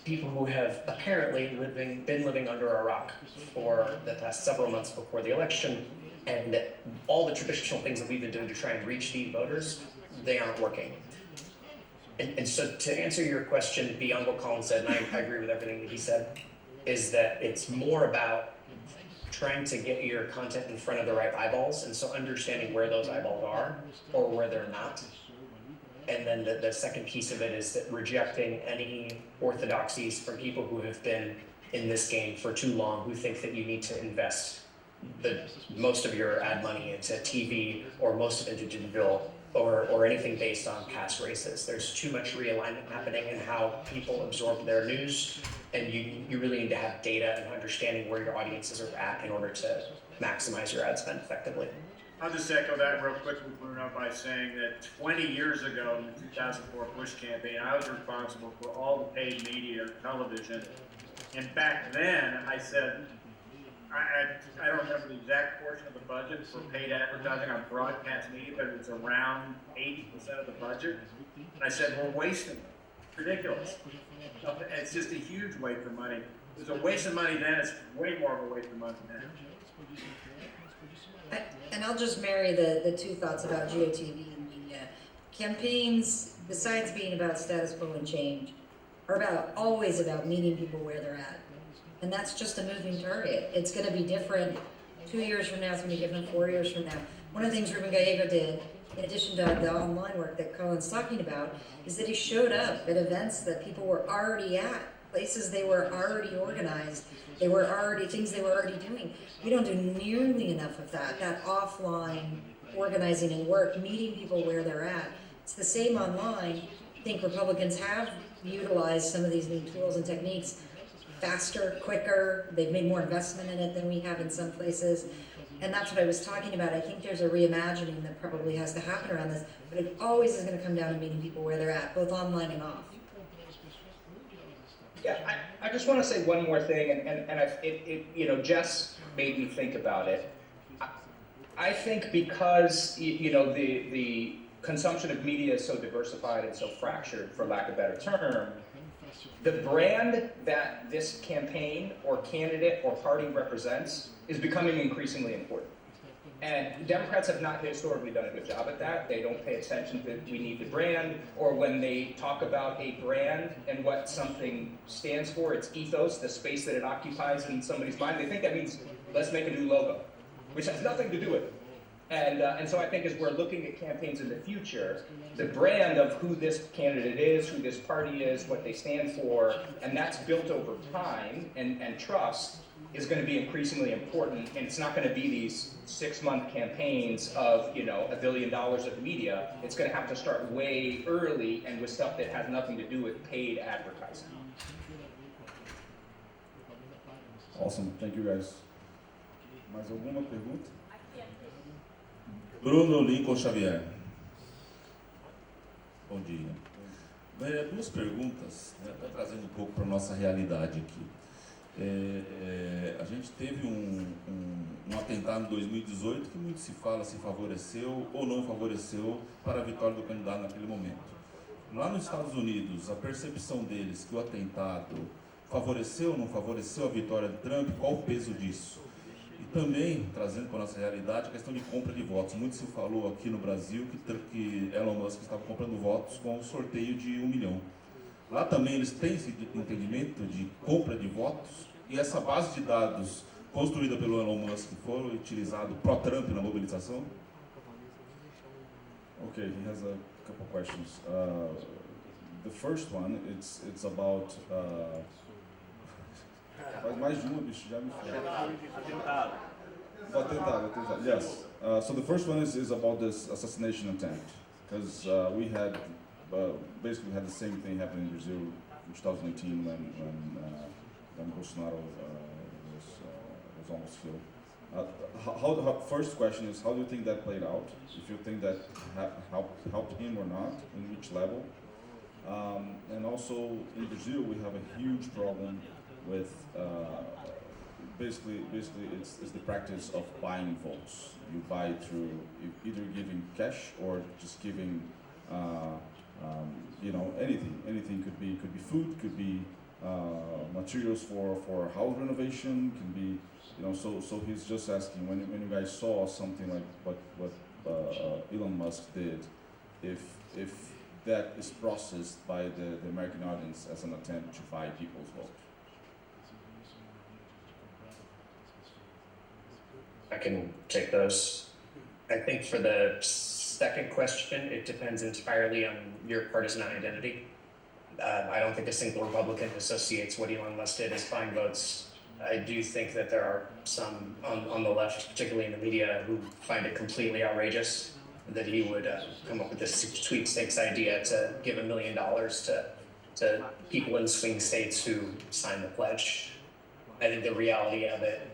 People who have apparently been living under a rock for the past several months before the election, and all the traditional things that we've been doing to try and reach these voters, they aren't working. And so to answer your question, beyond what Colin said, and I agree with everything that he said, is that it's more about trying to get your content in front of the right eyeballs, and so understanding where those eyeballs are or where they're not. And then the second piece of it is that rejecting any orthodoxies from people who have been in this game for too long, who think that you need to invest most of your ad money into TV or most of it into digital or anything based on past races. There's too much realignment happening in how people absorb their news, and you really need to have data and understanding where your audiences are at in order to maximize your ad spend effectively. I'll just echo that real quickly, Bruno, by saying that 20 years ago in the 2004 Bush campaign, I was responsible for all the paid media, television. And back then, I said, I don't remember the exact portion of the budget for paid advertising on broadcast media, but it was around 80% of the budget. And I said, we're wasting it. It's ridiculous. It's just a huge waste of money. It was a waste of money then, it's way more of a waste of money now. And I'll just marry the two thoughts about GOTV and media. Campaigns, besides being about status quo and change, are always about meeting people where they're at. And that's just a moving target. It's going to be different 2 years from now, it's going to be different 4 years from now. One of the things Ruben Gallego did, in addition to the online work that Colin's talking about, is that he showed up at events that people were already at, places they were already organized, things they were already doing. We don't do nearly enough of that offline organizing and work, meeting people where they're at. It's the same online. I think Republicans have utilized some of these new tools and techniques faster, quicker. They've made more investment in it than we have in some places. And that's what I was talking about. I think there's a reimagining that probably has to happen around this, but it always is going to come down to meeting people where they're at, both online and off. Yeah, I just want to say one more thing, and Jess made me think about it. I think because the consumption of media is so diversified and so fractured, for lack of a better term, the brand that this campaign or candidate or party represents is becoming increasingly important. And Democrats have not historically done a good job at that. They don't pay attention to we need the brand, or when they talk about a brand and what something stands for, its ethos, the space that it occupies in somebody's mind, they think that means let's make a new logo, which has nothing to do with it. And so I think as we're looking at campaigns in the future, the brand of who this candidate is, who this party is, what they stand for, and that's built over time and trust, is going to be increasingly important. And it's not going to be these 6-month campaigns of $1 billion of media. It's going to have to start way early and with stuff that has nothing to do with paid advertising. Awesome, thank you guys. Mais alguma pergunta? Bruno Lincoln Xavier. Bom dia. Duas perguntas, tá trazendo um pouco para a nossa realidade aqui. A gente teve um atentado em 2018 que muito se fala se favoreceu ou não favoreceu para a vitória do candidato naquele momento. Lá nos Estados Unidos, a percepção deles que o atentado favoreceu ou não favoreceu a vitória de Trump, qual o peso disso? E também, trazendo para a nossa realidade, a questão de compra de votos. Muito se falou aqui no Brasil que Elon Musk estava comprando votos com um sorteio de 1 milhão. Lá também eles têm esse entendimento de compra de votos, e essa base de dados construída pelo Elon Musk foi utilizado pró-Trump na mobilização? Okay, he has a couple questions. The first one, it's about... Faz mais de uma, bicho, já me fala. Atentado. Yes. So the first one is about this assassination attempt, because we had basically had the same thing happen in Brazil in 2018 when Bolsonaro was almost killed. First question is, how do you think that played out? If you think that helped him or not, in which level? And also in Brazil we have a huge problem with basically it's the practice of buying votes. You buy through either giving cash or just giving anything could be food, could be materials for house renovation, can be so he's just asking when you guys saw something like what Elon Musk did, if that is processed by the American audience as an attempt to buy people's vote. I can take those. I think for the second question, it depends entirely on your partisan identity. I don't think a single Republican associates what Elon Musk did as buying votes. I do think that there are some on the left, particularly in the media, who find it completely outrageous that he would come up with this sweepstakes idea to give $1 million to people in swing states who signed the pledge. I think the reality of it,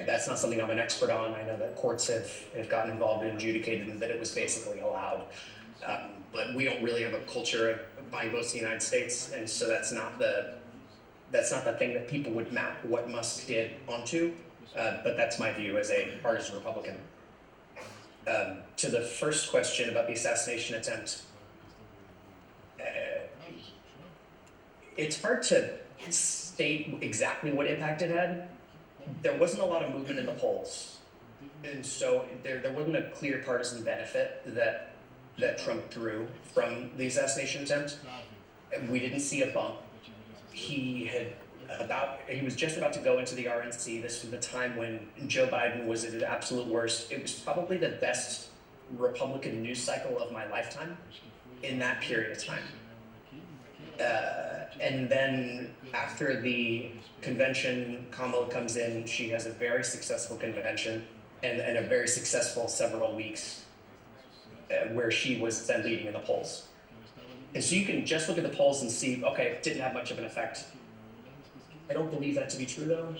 that's not something I'm an expert on. I know that courts have gotten involved and adjudicated and that it was basically allowed. But we don't really have a culture of buying votes in the United States, and so that's not the thing that people would map what Musk did onto. But that's my view as a partisan Republican. To the first question about the assassination attempt, it's hard to state exactly what impact it had. There wasn't a lot of movement in the polls, and so there wasn't a clear partisan benefit that Trump drew from the assassination attempt. We didn't see a bump. He was just about to go into the RNC. This was the time when Joe Biden was at his absolute worst. It was probably the best Republican news cycle of my lifetime in that period of time. And then after the convention, Kamala comes in. She has a very successful convention and a very successful several weeks where she was then leading in the polls. And so you can just look at the polls and see, okay, it didn't have much of an effect. I don't believe that to be true, though.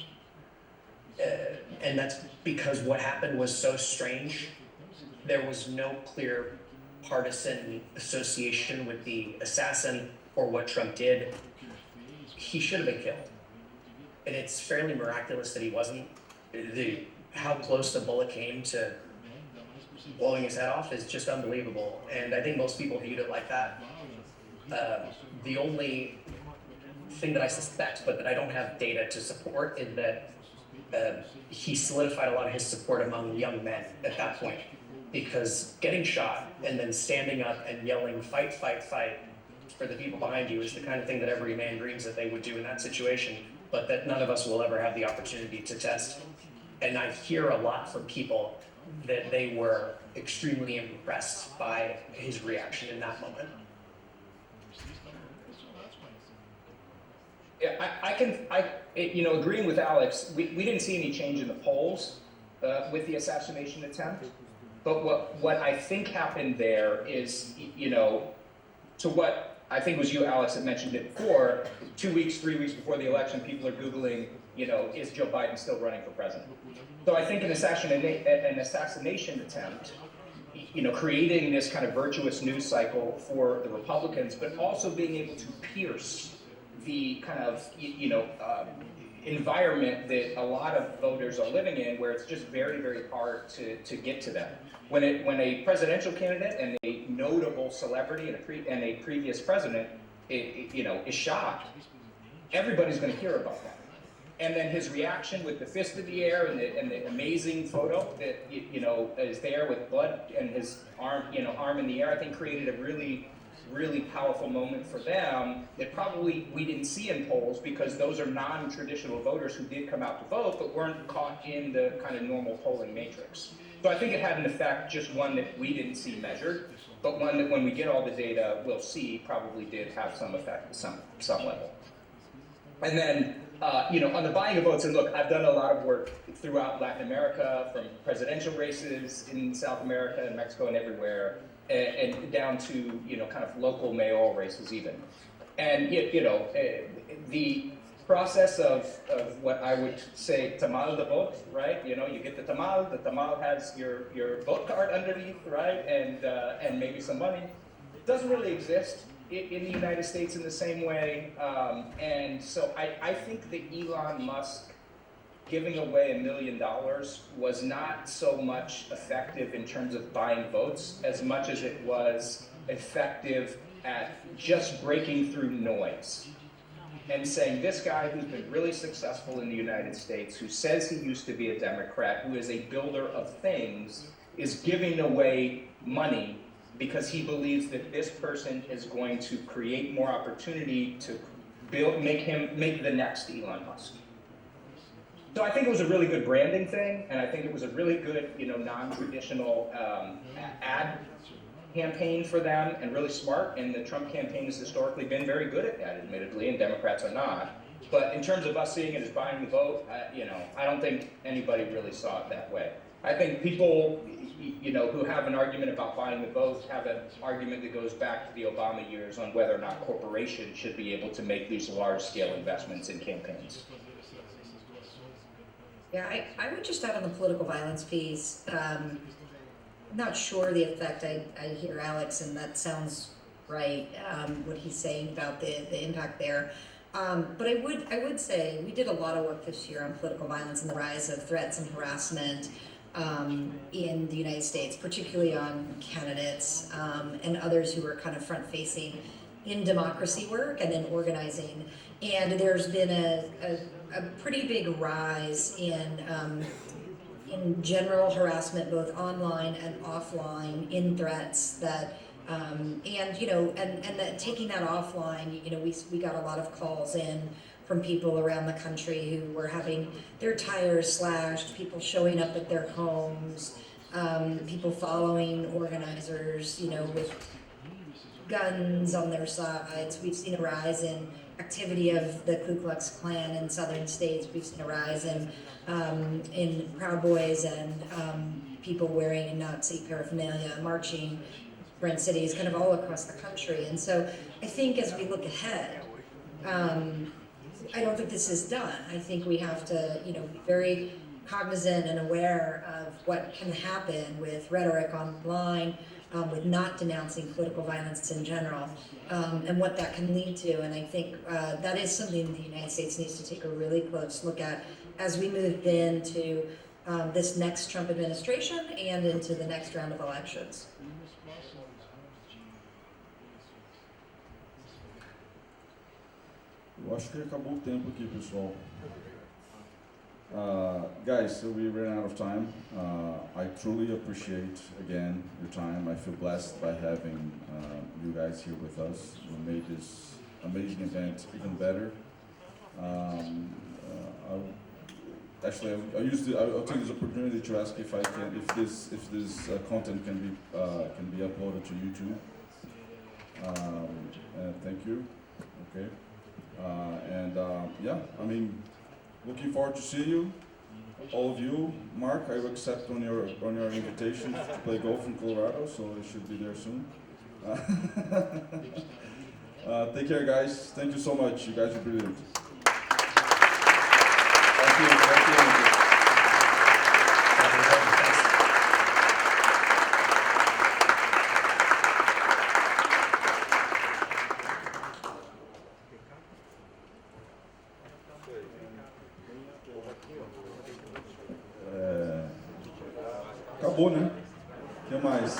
And that's because what happened was so strange. There was no clear partisan association with the assassin or what Trump did. He should have been killed. And it's fairly miraculous that he wasn't. How close the bullet came to blowing his head off is just unbelievable. And I think most people viewed it like that. The only thing that I suspect, but that I don't have data to support, is that he solidified a lot of his support among young men at that point. Because getting shot and then standing up and yelling, fight, fight, fight, for the people behind you is the kind of thing that every man dreams that they would do in that situation, but that none of us will ever have the opportunity to test. And I hear a lot from people that they were extremely impressed by his reaction in that moment. Yeah, agreeing with Alex, we didn't see any change in the polls with the assassination attempt. But what I think happened there is, to what I think was you, Alex, that mentioned it before, 2 weeks, 3 weeks before the election, people are Googling, is Joe Biden still running for president? So I think an assassination attempt, creating this kind of virtuous news cycle for the Republicans, but also being able to pierce the kind of, environment that a lot of voters are living in, where it's just very, very hard to get to them. When a presidential candidate and a notable celebrity and a previous president, is shot, everybody's going to hear about that. And then his reaction with the fist in the air and the amazing photo that is there with blood and his arm in the air, I think created a really, really powerful moment for them that probably we didn't see in polls, because those are non-traditional voters who did come out to vote but weren't caught in the kind of normal polling matrix. So I think it had an effect, just one that we didn't see measured, but one that when we get all the data, we'll see probably did have some effect at some level. And then, on the buying of votes, and look, I've done a lot of work throughout Latin America, from presidential races in South America and Mexico and everywhere, and down to, kind of local mayoral races even. And, the process of what I would say tamal de vote, right? You get the tamal has your vote card underneath, right? And maybe some money. It doesn't really exist in the United States in the same way. And so I think that Elon Musk giving away $1 million was not so much effective in terms of buying votes as much as it was effective at just breaking through noise and saying, this guy who's been really successful in the United States, who says he used to be a Democrat, who is a builder of things, is giving away money because he believes that this person is going to create more opportunity to make the next Elon Musk. So I think it was a really good branding thing, and I think it was a really good, non-traditional ad campaign for them, and really smart. And the Trump campaign has historically been very good at that, admittedly, and Democrats are not. But in terms of us seeing it as buying the vote, I don't think anybody really saw it that way. I think people, who have an argument about buying the vote have an argument that goes back to the Obama years on whether or not corporations should be able to make these large-scale investments in campaigns. Yeah, I would just add on the political violence piece. I'm not sure the effect. I hear Alex, and that sounds right, what he's saying about the impact there. But I would say we did a lot of work this year on political violence and the rise of threats and harassment in the United States, particularly on candidates and others who were kind of front-facing in democracy work and in organizing. And there's been a pretty big rise in general harassment, both online and offline, in threats that, and that taking that offline, we got a lot of calls in from people around the country who were having their tires slashed, people showing up at their homes, people following organizers, with guns on their sides. We've seen a rise in activity of the Ku Klux Klan in southern states. We've seen a rise in Proud Boys and people wearing Nazi paraphernalia, marching in cities, kind of all across the country. And so I think as we look ahead, I don't think this is done. I think we have to, be very cognizant and aware of what can happen with rhetoric online, with not denouncing political violence in general, and what that can lead to. And I think that is something the United States needs to take a really close look at as we move into this next Trump administration and into the next round of elections. Eu acho que acabou o tempo aqui, pessoal. Guys, so we ran out of time. I truly appreciate, again, your time. I feel blessed by having you guys here with us. You made this amazing event even better. I'll take this opportunity to ask if this content can be uploaded to YouTube. Thank you. Okay. Looking forward to see you, all of you. Mark, I will accept on your invitation to play golf in Colorado, so I should be there soon. Take care, guys. Thank you so much. You guys are brilliant. Thank you. Acabou, né? O que mais?